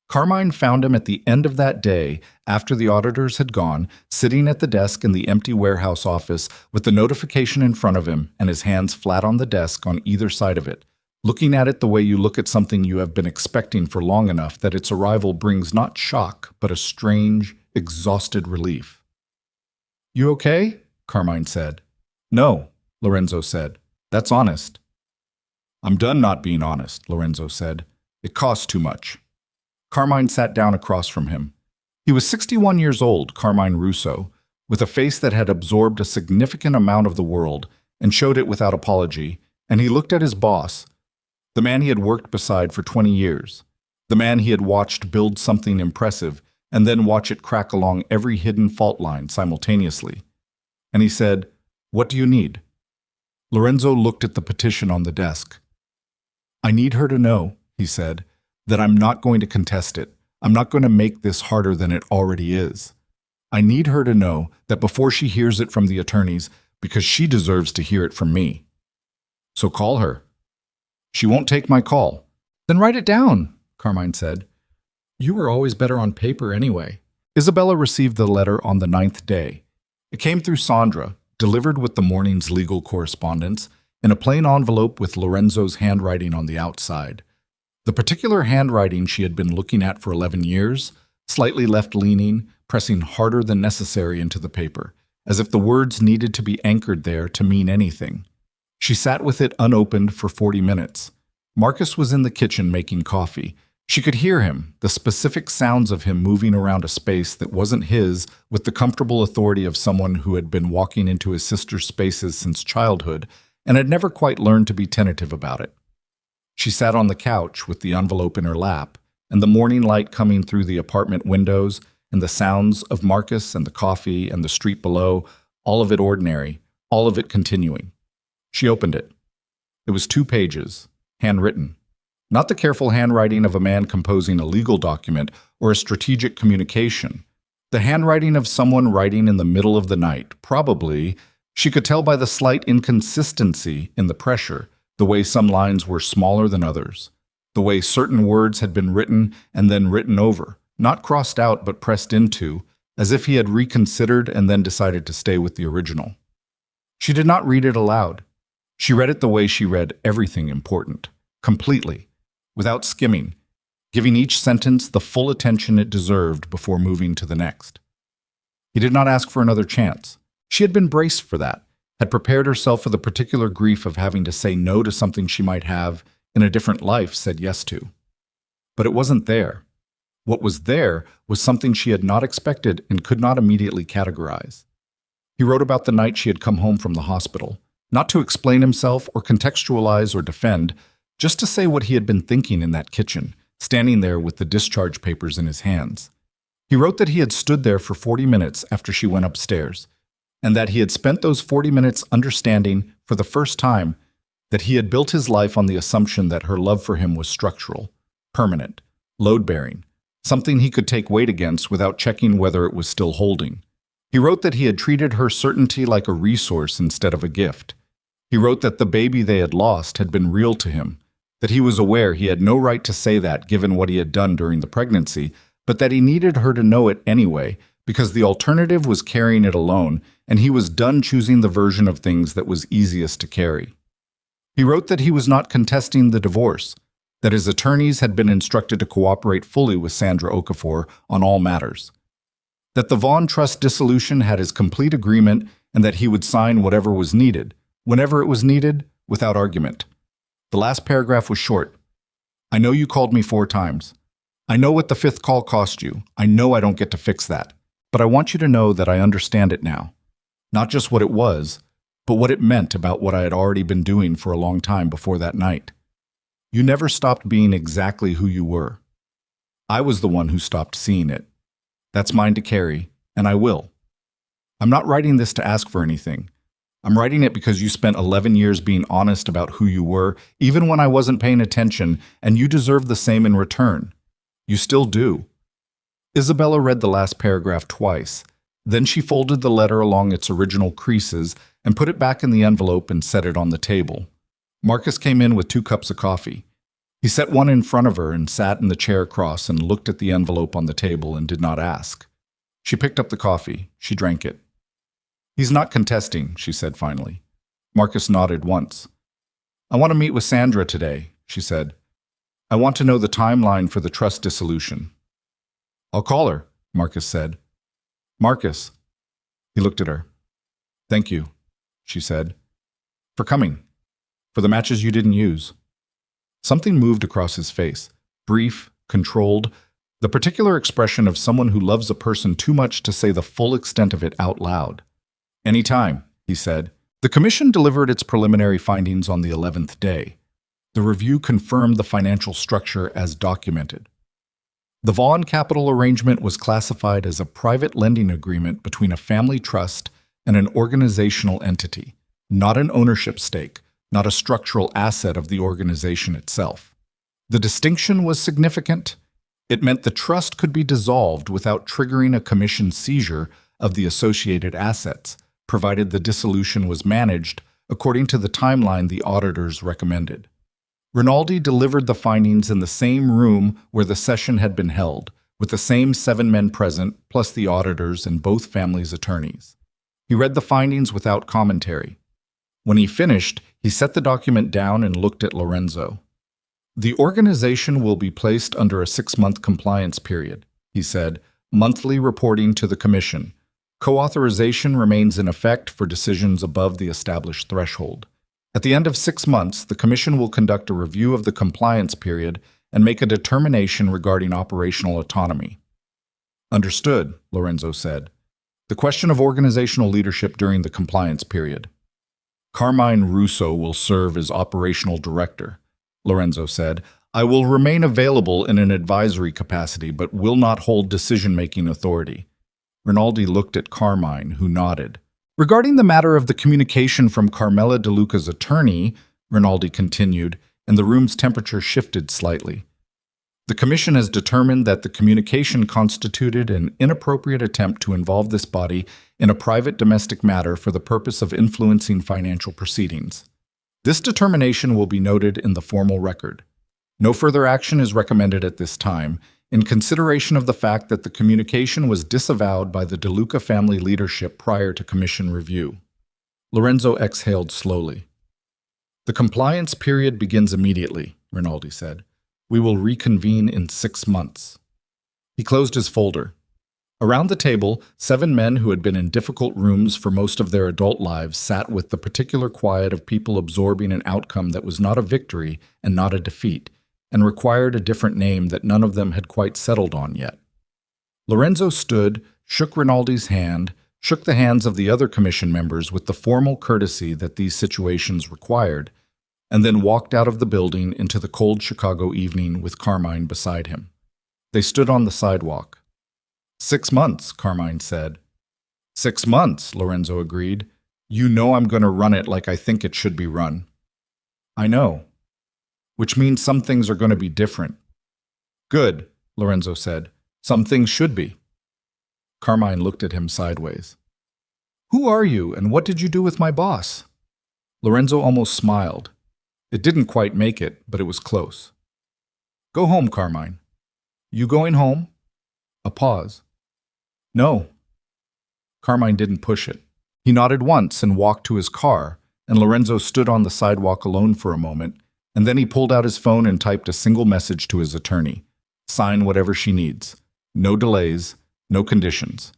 Carmine found him at the end of that day, after the auditors had gone, sitting at the desk in the empty warehouse office with the notification in front of him and his hands flat on the desk on either side of it, looking at it the way you look at something you have been expecting for long enough that its arrival brings not shock, but a strange, exhausted relief. "You okay?" Carmine said. "No," Lorenzo said. "That's honest." "I'm done not being honest," Lorenzo said. "It costs too much." Carmine sat down across from him. He was 61 years old, Carmine Russo, with a face that had absorbed a significant amount of the world and showed it without apology, and he looked at his boss, the man he had worked beside for 20 years, the man he had watched build something impressive and then watch it crack along every hidden fault line simultaneously. And he said, "What do you need?" Lorenzo looked at the petition on the desk. "I need her to know," he said, "that I'm not going to contest it. I'm not going to make this harder than it already is. I need her to know that before she hears it from the attorneys, because she deserves to hear it from me. So call her." "She won't take my call." "Then write it down," Carmine said. "You were always better on paper anyway." Isabella received the letter on the 9th day. It came through Sandra, delivered with the morning's legal correspondence, in a plain envelope with Lorenzo's handwriting on the outside. The particular handwriting she had been looking at for 11 years, slightly left-leaning, pressing harder than necessary into the paper, as if the words needed to be anchored there to mean anything. She sat with it unopened for 40 minutes. Marcus was in the kitchen making coffee. She could hear him, the specific sounds of him moving around a space that wasn't his with the comfortable authority of someone who had been walking into his sister's spaces since childhood and had never quite learned to be tentative about it. She sat on the couch with the envelope in her lap, and the morning light coming through the apartment windows, and the sounds of Marcus and the coffee and the street below, all of it ordinary, all of it continuing. She opened it. It was 2 pages, handwritten. Not the careful handwriting of a man composing a legal document or a strategic communication. The handwriting of someone writing in the middle of the night, probably. She could tell by the slight inconsistency in the pressure, the way some lines were smaller than others, the way certain words had been written and then written over, not crossed out but pressed into, as if he had reconsidered and then decided to stay with the original. She did not read it aloud. She read it the way she read everything important, completely, without skimming, giving each sentence the full attention it deserved before moving to the next. He did not ask for another chance. She had been braced for that, had prepared herself for the particular grief of having to say no to something she might have, in a different life, said yes to. But it wasn't there. What was there was something she had not expected and could not immediately categorize. He wrote about the night she had come home from the hospital, not to explain himself or contextualize or defend, just to say what he had been thinking in that kitchen, standing there with the discharge papers in his hands. He wrote that he had stood there for 40 minutes after she went upstairs, and that he had spent those 40 minutes understanding, for the first time, that he had built his life on the assumption that her love for him was structural, permanent, load-bearing, something he could take weight against without checking whether it was still holding. He wrote that he had treated her certainty like a resource instead of a gift. He wrote that the baby they had lost had been real to him, that he was aware he had no right to say that given what he had done during the pregnancy, but that he needed her to know it anyway, because the alternative was carrying it alone, and he was done choosing the version of things that was easiest to carry. He wrote that he was not contesting the divorce, that his attorneys had been instructed to cooperate fully with Sandra Okafor on all matters, that the Vaughn Trust dissolution had his complete agreement and that he would sign whatever was needed, whenever it was needed, without argument. The last paragraph was short. I know you called me 4 times. I know what the 5th call cost you. I know I don't get to fix that. But I want you to know that I understand it now. Not just what it was, but what it meant about what I had already been doing for a long time before that night. You never stopped being exactly who you were. I was the one who stopped seeing it. That's mine to carry, and I will. I'm not writing this to ask for anything. I'm writing it because you spent 11 years being honest about who you were, even when I wasn't paying attention, and you deserve the same in return. You still do. Isabella read the last paragraph twice. Then she folded the letter along its original creases and put it back in the envelope and set it on the table. Marcus came in with 2 cups of coffee. He set one in front of her and sat in the chair across and looked at the envelope on the table and did not ask. She picked up the coffee. She drank it. He's not contesting, she said finally. Marcus nodded once. I want to meet with Sandra today, she said. I want to know the timeline for the trust dissolution. I'll call her, Marcus said. Marcus. He looked at her. Thank you, she said. For coming. For the matches you didn't use. Something moved across his face, brief, controlled, the particular expression of someone who loves a person too much to say the full extent of it out loud. Any time, he said. The commission delivered its preliminary findings on the 11th day. The review confirmed the financial structure as documented. The Vaughn Capital arrangement was classified as a private lending agreement between a family trust and an organizational entity, not an ownership stake, not a structural asset of the organization itself. The distinction was significant. It meant the trust could be dissolved without triggering a commission seizure of the associated assets, provided the dissolution was managed according to the timeline the auditors recommended. Rinaldi delivered the findings in the same room where the session had been held, with the same 7 men present, plus the auditors and both families' attorneys. He read the findings without commentary. When he finished, he set the document down and looked at Lorenzo. The organization will be placed under a 6-month compliance period, he said, monthly reporting to the commission. Co-authorization remains in effect for decisions above the established threshold. At the end of 6 months, the commission will conduct a review of the compliance period and make a determination regarding operational autonomy. Understood, Lorenzo said. The question of organizational leadership during the compliance period. Carmine Russo will serve as operational director, Lorenzo said. I will remain available in an advisory capacity, but will not hold decision-making authority. Rinaldi looked at Carmine, who nodded. Regarding the matter of the communication from Carmela DeLuca's attorney, Rinaldi continued, and the room's temperature shifted slightly. The commission has determined that the communication constituted an inappropriate attempt to involve this body in a private domestic matter for the purpose of influencing financial proceedings. This determination will be noted in the formal record. No further action is recommended at this time, in consideration of the fact that the communication was disavowed by the DeLuca family leadership prior to commission review. Lorenzo exhaled slowly. The compliance period begins immediately, Rinaldi said. We will reconvene in 6 months. He closed his folder. Around the table, 7 men who had been in difficult rooms for most of their adult lives sat with the particular quiet of people absorbing an outcome that was not a victory and not a defeat, and required a different name that none of them had quite settled on yet. Lorenzo stood, shook Rinaldi's hand, shook the hands of the other commission members with the formal courtesy that these situations required, and then walked out of the building into the cold Chicago evening with Carmine beside him. They stood on the sidewalk. 6 months, Carmine said. 6 months, Lorenzo agreed. You know I'm going to run it like I think it should be run. I know. Which means some things are going to be different. Good, Lorenzo said. Some things should be. Carmine looked at him sideways. Who are you, and what did you do with my boss? Lorenzo almost smiled. It didn't quite make it, but it was close. Go home, Carmine. You going home? A pause. No. Carmine didn't push it. He nodded once and walked to his car, and Lorenzo stood on the sidewalk alone for a moment, and then he pulled out his phone and typed a single message to his attorney. Sign whatever she needs. No delays, no conditions.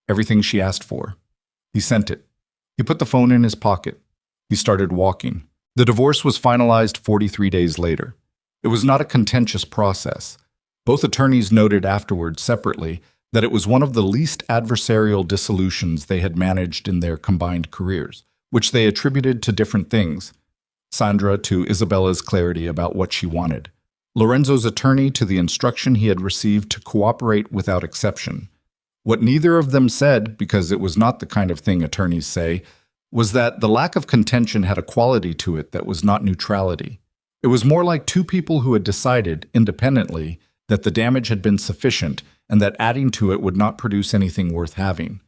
Everything she asked for. He sent it. He put the phone in his pocket. He started walking. The divorce was finalized 43 days later. It was not a contentious process. Both attorneys noted afterward separately that it was one of the least adversarial dissolutions they had managed in their combined careers, which they attributed to different things. Sandra to Isabella's clarity about what she wanted. Lorenzo's attorney to the instruction he had received to cooperate without exception. What neither of them said, because it was not the kind of thing attorneys say, was that the lack of contention had a quality to it that was not neutrality. It was more like two people who had decided, independently, that the damage had been sufficient and that adding to it would not produce anything worth having.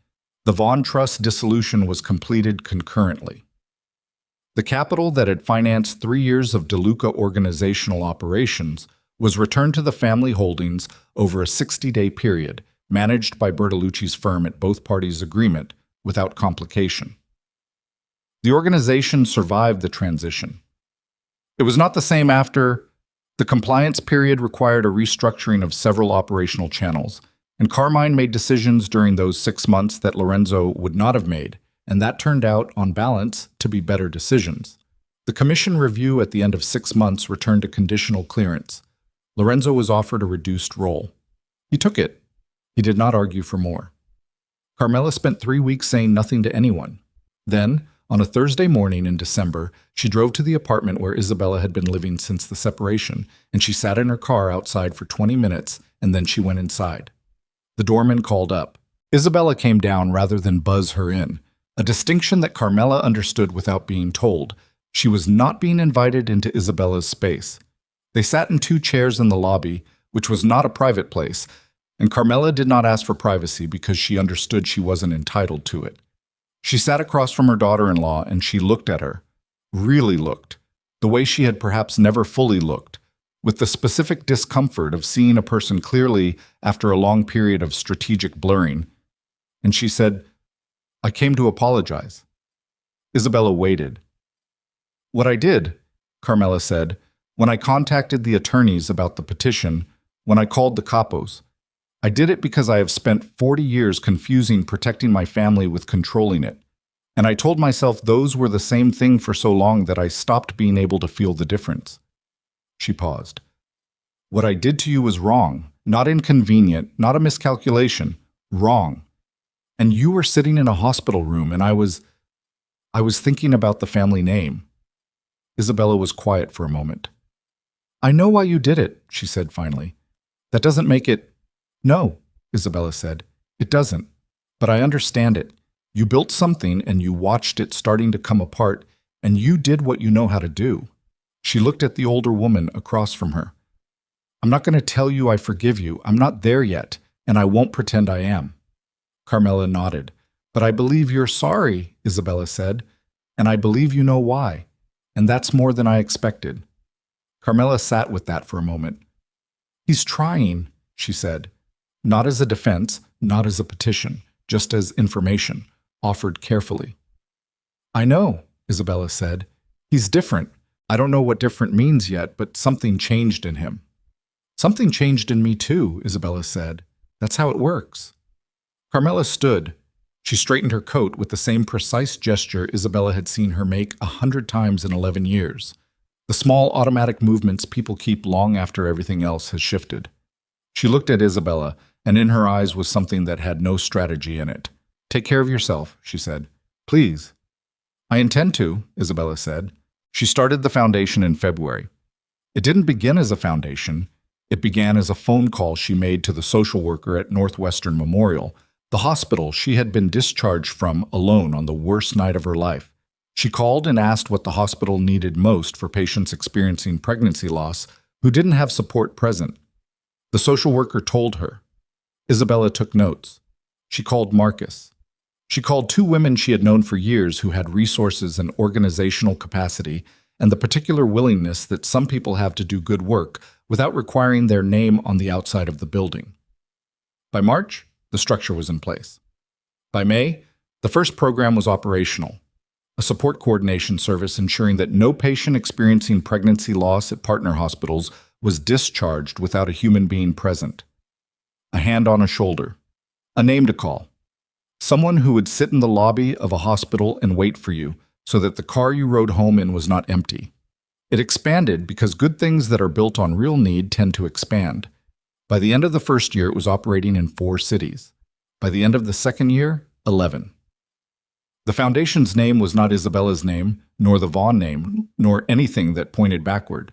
The Vaughn Trust dissolution was completed concurrently. The capital that had financed 3 years of DeLuca organizational operations was returned to the family holdings over a 60-day period, managed by Bertolucci's firm at both parties' agreement, without complication. The organization survived the transition. It was not the same after. The compliance period required a restructuring of several operational channels, and Carmine made decisions during those 6 months that Lorenzo would not have made, and that turned out, on balance, to be better decisions. The commission review at the end of 6 months returned a conditional clearance. Lorenzo was offered a reduced role. He took it. He did not argue for more. Carmela spent 3 weeks saying nothing to anyone. Then, on a Thursday morning in December, she drove to the apartment where Isabella had been living since the separation, and she sat in her car outside for 20 minutes, and then she went inside. The doorman called up. Isabella came down rather than buzz her in, a distinction that Carmela understood without being told. She was not being invited into Isabella's space. They sat in 2 chairs in the lobby, which was not a private place, and Carmela did not ask for privacy because she understood she wasn't entitled to it. She sat across from her daughter-in-law and she looked at her, really looked, the way she had perhaps never fully looked, with the specific discomfort of seeing a person clearly after a long period of strategic blurring. And she said, "I came to apologize." Isabella waited. "What I did," Carmela said, "when I contacted the attorneys about the petition, when I called the capos, I did it because I have spent 40 years confusing protecting my family with controlling it. And I told myself those were the same thing for so long that I stopped being able to feel the difference." She paused. "What I did to you was wrong, not inconvenient, not a miscalculation, wrong. And you were sitting in a hospital room and I was thinking about the family name." Isabella was quiet for a moment. "I know why you did it," she said finally. "That doesn't make it—" "No," Isabella said, "it doesn't. But I understand it. You built something and you watched it starting to come apart, and you did what you know how to do." She looked at the older woman across from her. "I'm not going to tell you I forgive you. I'm not there yet, and I won't pretend I am." Carmela nodded. "But I believe you're sorry," Isabella said, "and I believe you know why. And that's more than I expected." Carmela sat with that for a moment. "He's trying," she said. Not as a defense, not as a petition, just as information, offered carefully. "I know," Isabella said. "He's different. I don't know what different means yet, but something changed in him." "Something changed in me too," Isabella said. "That's how it works." Carmela stood. She straightened her coat with the same precise gesture Isabella had seen her make 100 times in 11 years. The small automatic movements people keep long after everything else has shifted. She looked at Isabella, and in her eyes was something that had no strategy in it. "Take care of yourself," she said. "Please." "I intend to," Isabella said. She started the foundation in February. It didn't begin as a foundation. It began as a phone call she made to the social worker at Northwestern Memorial, the hospital she had been discharged from alone on the worst night of her life. She called and asked what the hospital needed most for patients experiencing pregnancy loss who didn't have support present. The social worker told her. Isabella took notes. She called Marcus. She called 2 women she had known for years who had resources and organizational capacity and the particular willingness that some people have to do good work without requiring their name on the outside of the building. By March, the structure was in place. By May, the first program was operational, a support coordination service ensuring that no patient experiencing pregnancy loss at partner hospitals was discharged without a human being present. A hand on a shoulder, a name to call, someone who would sit in the lobby of a hospital and wait for you so that the car you rode home in was not empty. It expanded because good things that are built on real need tend to expand. By the end of the first year, it was operating in 4 cities. By the end of the second year, 11. The foundation's name was not Isabella's name, nor the Vaughn name, nor anything that pointed backward.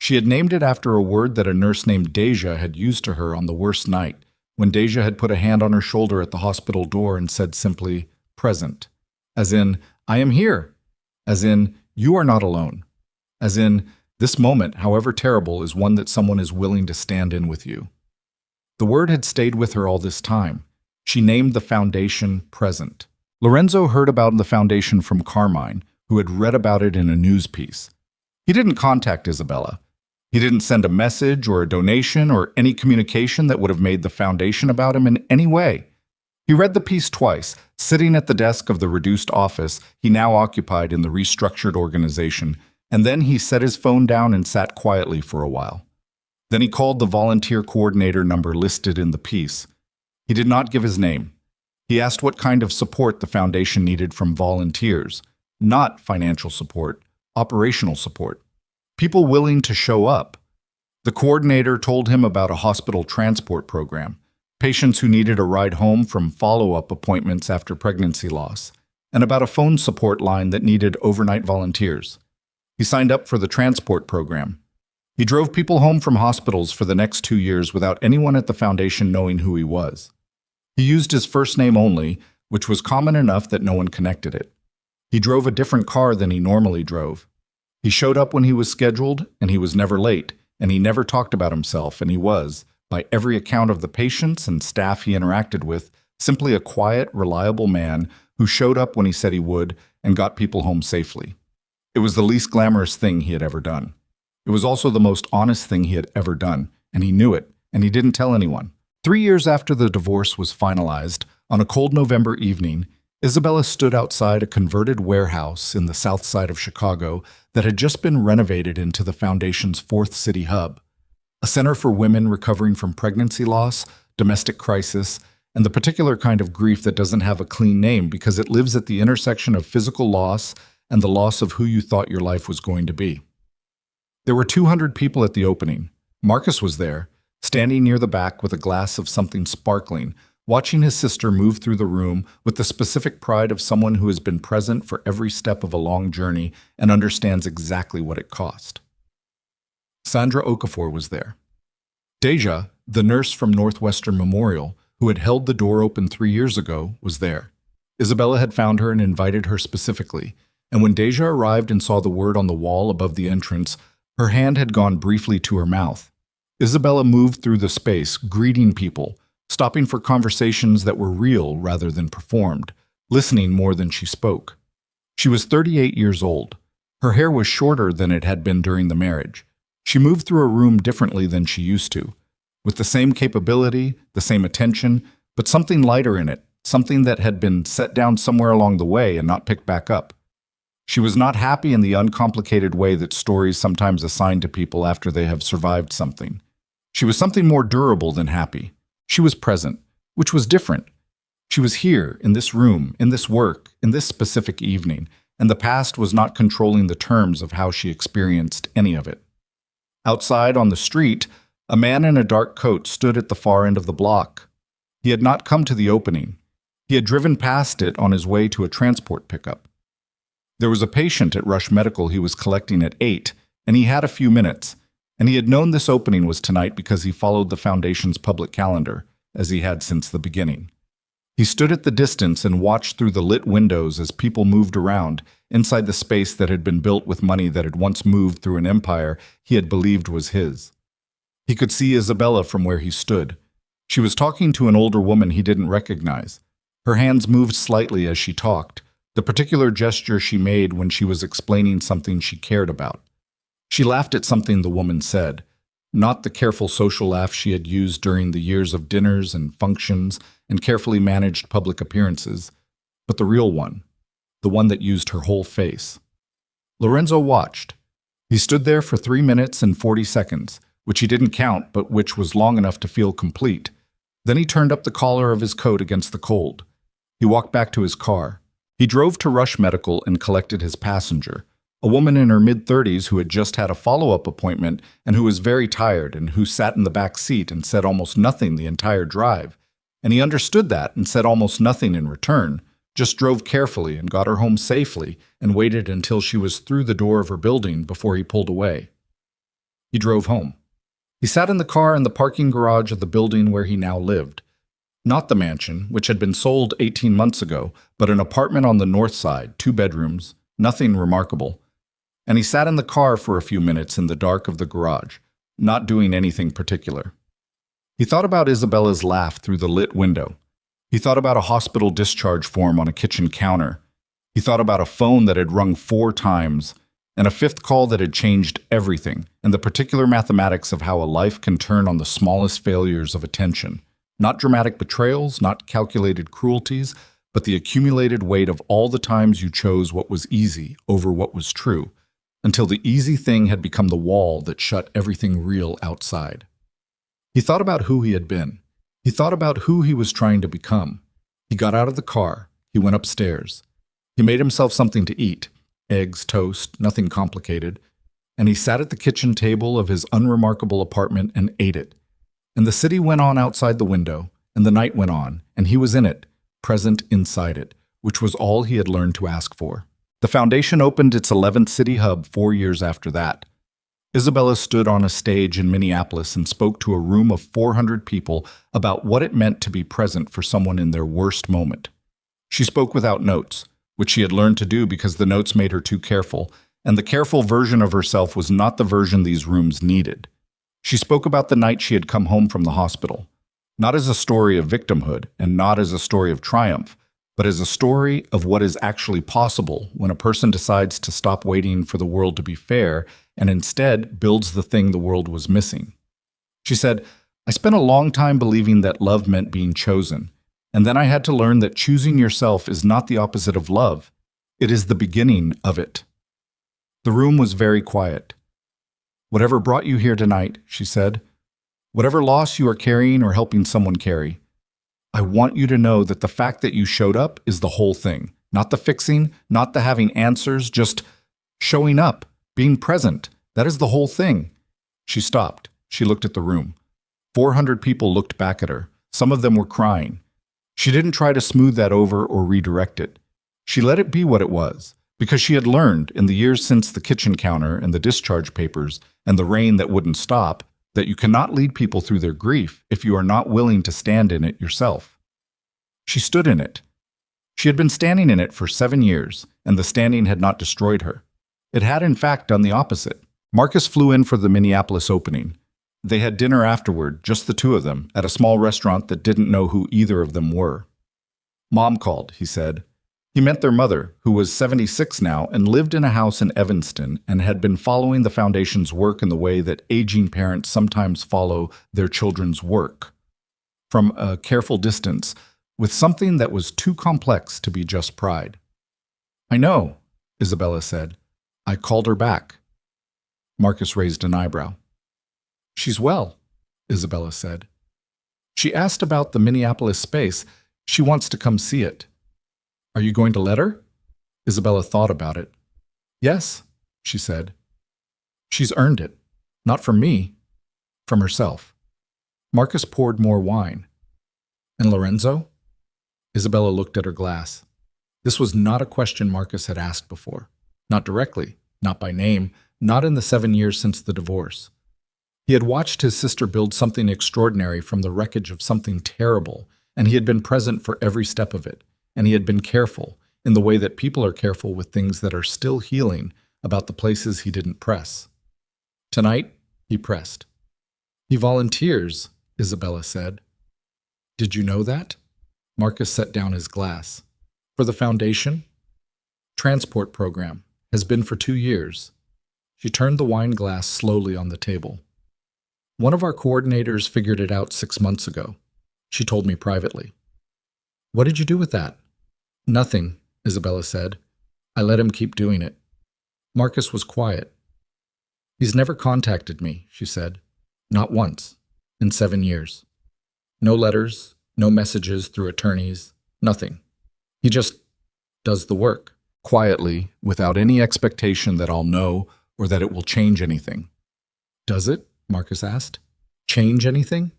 She had named it after a word that a nurse named Deja had used to her on the worst night, when Deja had put a hand on her shoulder at the hospital door and said simply, "Present." As in, "I am here." As in, "You are not alone." As in, this moment, however terrible, is one that someone is willing to stand in with you. The word had stayed with her all this time. She named the foundation Present. Lorenzo heard about the foundation from Carmine, who had read about it in a news piece. He didn't contact Isabella. He didn't send a message or a donation or any communication that would have made the foundation about him in any way. He read the piece twice, sitting at the desk of the reduced office he now occupied in the restructured organization, and then he set his phone down and sat quietly for a while. Then he called the volunteer coordinator number listed in the piece. He did not give his name. He asked what kind of support the foundation needed from volunteers, not financial support, operational support. People willing to show up. The coordinator told him about a hospital transport program, patients who needed a ride home from follow-up appointments after pregnancy loss, and about a phone support line that needed overnight volunteers. He signed up for the transport program. He drove people home from hospitals for the next 2 years without anyone at the foundation knowing who he was. He used his first name only, which was common enough that no one connected it. He drove a different car than he normally drove. He showed up when he was scheduled, and he was never late, and he never talked about himself, and he was, by every account of the patients and staff he interacted with, simply a quiet, reliable man who showed up when he said he would and got people home safely. It was the least glamorous thing he had ever done. It was also the most honest thing he had ever done, and he knew it, and he didn't tell anyone. 3 years after the divorce was finalized, on a cold November evening, Isabella stood outside a converted warehouse in the south side of Chicago that had just been renovated into the foundation's 4th city hub, a center for women recovering from pregnancy loss, domestic crisis, and the particular kind of grief that doesn't have a clean name because it lives at the intersection of physical loss and the loss of who you thought your life was going to be. There were 200 people at the opening. Marcus was there, standing near the back with a glass of something sparkling, watching his sister move through the room with the specific pride of someone who has been present for every step of a long journey and understands exactly what it cost. Sandra Okafor was there. Deja, the nurse from Northwestern Memorial, who had held the door open 3 years ago, was there. Isabella had found her and invited her specifically, and when Deja arrived and saw the word on the wall above the entrance, her hand had gone briefly to her mouth. Isabella moved through the space, greeting people, stopping for conversations that were real rather than performed, listening more than she spoke. She was 38 years old. Her hair was shorter than it had been during the marriage. She moved through a room differently than she used to, with the same capability, the same attention, but something lighter in it, something that had been set down somewhere along the way and not picked back up. She was not happy in the uncomplicated way that stories sometimes assign to people after they have survived something. She was something more durable than happy. She was present, which was different. She was here, in this room, in this work, in this specific evening, and the past was not controlling the terms of how she experienced any of it. Outside on the street, a man in a dark coat stood at the far end of the block. He had not come to the opening. He had driven past it on his way to a transport pickup. There was a patient at Rush Medical he was collecting at 8, and he had a few minutes, and he had known this opening was tonight because he followed the foundation's public calendar, as he had since the beginning. He stood at the distance and watched through the lit windows as people moved around, inside the space that had been built with money that had once moved through an empire he had believed was his. He could see Isabella from where he stood. She was talking to an older woman he didn't recognize. Her hands moved slightly as she talked, the particular gesture she made when she was explaining something she cared about. She laughed at something the woman said, not the careful social laugh she had used during the years of dinners and functions and carefully managed public appearances, but the real one, the one that used her whole face. Lorenzo watched. He stood there for 3 minutes and 40 seconds, which he didn't count but which was long enough to feel complete. Then he turned up the collar of his coat against the cold. He walked back to his car. He drove to Rush Medical and collected his passenger, A woman in her mid-30s who had just had a follow-up appointment and who was very tired and who sat in the back seat and said almost nothing the entire drive. And he understood that and said almost nothing in return, just drove carefully and got her home safely and waited until she was through the door of her building before he pulled away. He drove home. He sat in the car in the parking garage of the building where he now lived. Not the mansion, which had been sold 18 months ago, but an apartment on the north side, 2 bedrooms, nothing remarkable. And he sat in the car for a few minutes in the dark of the garage, not doing anything particular. He thought about Isabella's laugh through the lit window. He thought about a hospital discharge form on a kitchen counter. He thought about a phone that had rung 4 times, and a 5th call that had changed everything, and the particular mathematics of how a life can turn on the smallest failures of attention. Not dramatic betrayals, not calculated cruelties, but the accumulated weight of all the times you chose what was easy over what was true, until the easy thing had become the wall that shut everything real outside. He thought about who he had been. He thought about who he was trying to become. He got out of the car. He went upstairs. He made himself something to eat, eggs, toast, nothing complicated, and he sat at the kitchen table of his unremarkable apartment and ate it. And the city went on outside the window, and the night went on, and he was in it, present inside it, which was all he had learned to ask for. The foundation opened its 11th city hub 4 years after that. Isabella stood on a stage in Minneapolis and spoke to a room of 400 people about what it meant to be present for someone in their worst moment. She spoke without notes, which she had learned to do because the notes made her too careful, and the careful version of herself was not the version these rooms needed. She spoke about the night she had come home from the hospital, not as a story of victimhood and not as a story of triumph, but as a story of what is actually possible when a person decides to stop waiting for the world to be fair and instead builds the thing the world was missing. She said, "I spent a long time believing that love meant being chosen, and then I had to learn that choosing yourself is not the opposite of love. It is the beginning of it." The room was very quiet. "Whatever brought you here tonight," she said, "whatever loss you are carrying or helping someone carry, I want you to know that the fact that you showed up is the whole thing. Not the fixing, not the having answers, just showing up, being present. That is the whole thing." She stopped. She looked at the room. 400 people looked back at her. Some of them were crying. She didn't try to smooth that over or redirect it. She let it be what it was, because she had learned in the years since the kitchen counter and the discharge papers and the rain that wouldn't stop that you cannot lead people through their grief if you are not willing to stand in it yourself. She stood in it. She had been standing in it for 7 years, and the standing had not destroyed her. It had, in fact, done the opposite. Marcus flew in for the Minneapolis opening. They had dinner afterward, just the 2 of them, at a small restaurant that didn't know who either of them were. "Mom called," he said. He meant their mother, who was 76 now and lived in a house in Evanston and had been following the foundation's work in the way that aging parents sometimes follow their children's work. From a careful distance, with something that was too complex to be just pride. "I know," Isabella said. "I called her back." Marcus raised an eyebrow. "She's well," Isabella said. "She asked about the Minneapolis space. She wants to come see it." "Are you going to let her?" Isabella thought about it. "Yes," she said. "She's earned it. Not from me. From herself." Marcus poured more wine. "And Lorenzo?" Isabella looked at her glass. This was not a question Marcus had asked before. Not directly, not by name, not in the 7 years since the divorce. He had watched his sister build something extraordinary from the wreckage of something terrible, and he had been present for every step of it. And he had been careful, in the way that people are careful with things that are still healing, about the places he didn't press. Tonight, he pressed. "He volunteers," Isabella said. "Did you know that?" Marcus set down his glass. "For the foundation?" "Transport program. Has been for 2 years." She turned the wine glass slowly on the table. "One of our coordinators figured it out 6 months ago. She told me privately." "What did you do with that?" "Nothing," Isabella said. "I let him keep doing it." Marcus was quiet. "He's never contacted me," she said. "Not once. In 7 years. No letters, no messages through attorneys, nothing. He just does the work. quietly, without any expectation that I'll know or that it will change anything. Does it? Marcus asked. Change anything?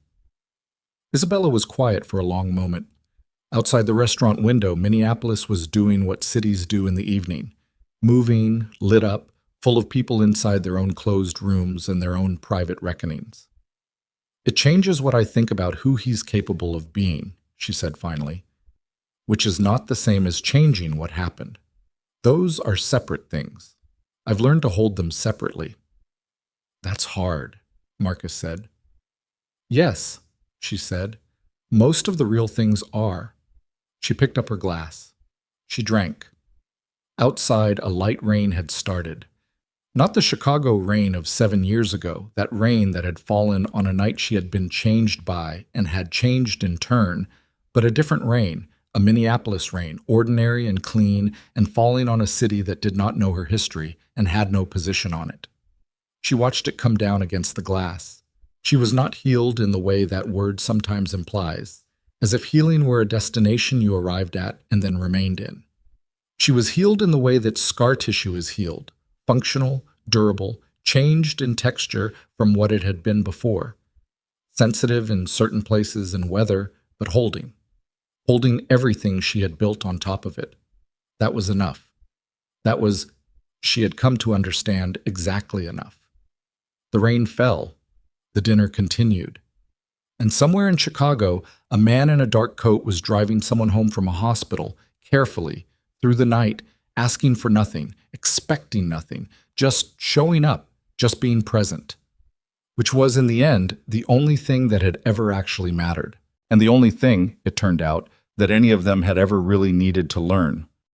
Isabella was quiet for a long moment. Outside the restaurant window, Minneapolis was doing what cities do in the evening. Moving, lit up, full of people inside their own closed rooms and their own private reckonings. It changes what I think about who he's capable of being, she said finally, which is not the same as changing what happened. Those are separate things. I've learned to hold them separately. That's hard, Marcus said. Yes, she said. Most of the real things are. She picked up her glass. She drank. Outside, a light rain had started. Not the Chicago rain of 7 years ago, that rain that had fallen on a night she had been changed by and had changed in turn, but a different rain, a Minneapolis rain, ordinary and clean and falling on a city that did not know her history and had no position on it. She watched it come down against the glass. She was not healed in the way that word sometimes implies, as if healing were a destination you arrived at and then remained in. She was healed in the way that scar tissue is healed, functional, durable, changed in texture from what it had been before, sensitive in certain places and weather, but holding everything she had built on top of it. That was enough. That was, she had come to understand, exactly enough. The rain fell. The dinner continued. And somewhere in Chicago, a man in a dark coat was driving someone home from a hospital, carefully, through the night, asking for nothing, expecting nothing, just showing up, just being present. Which was, in the end, the only thing that had ever actually mattered. And the only thing, it turned out, that any of them had ever really needed to learn.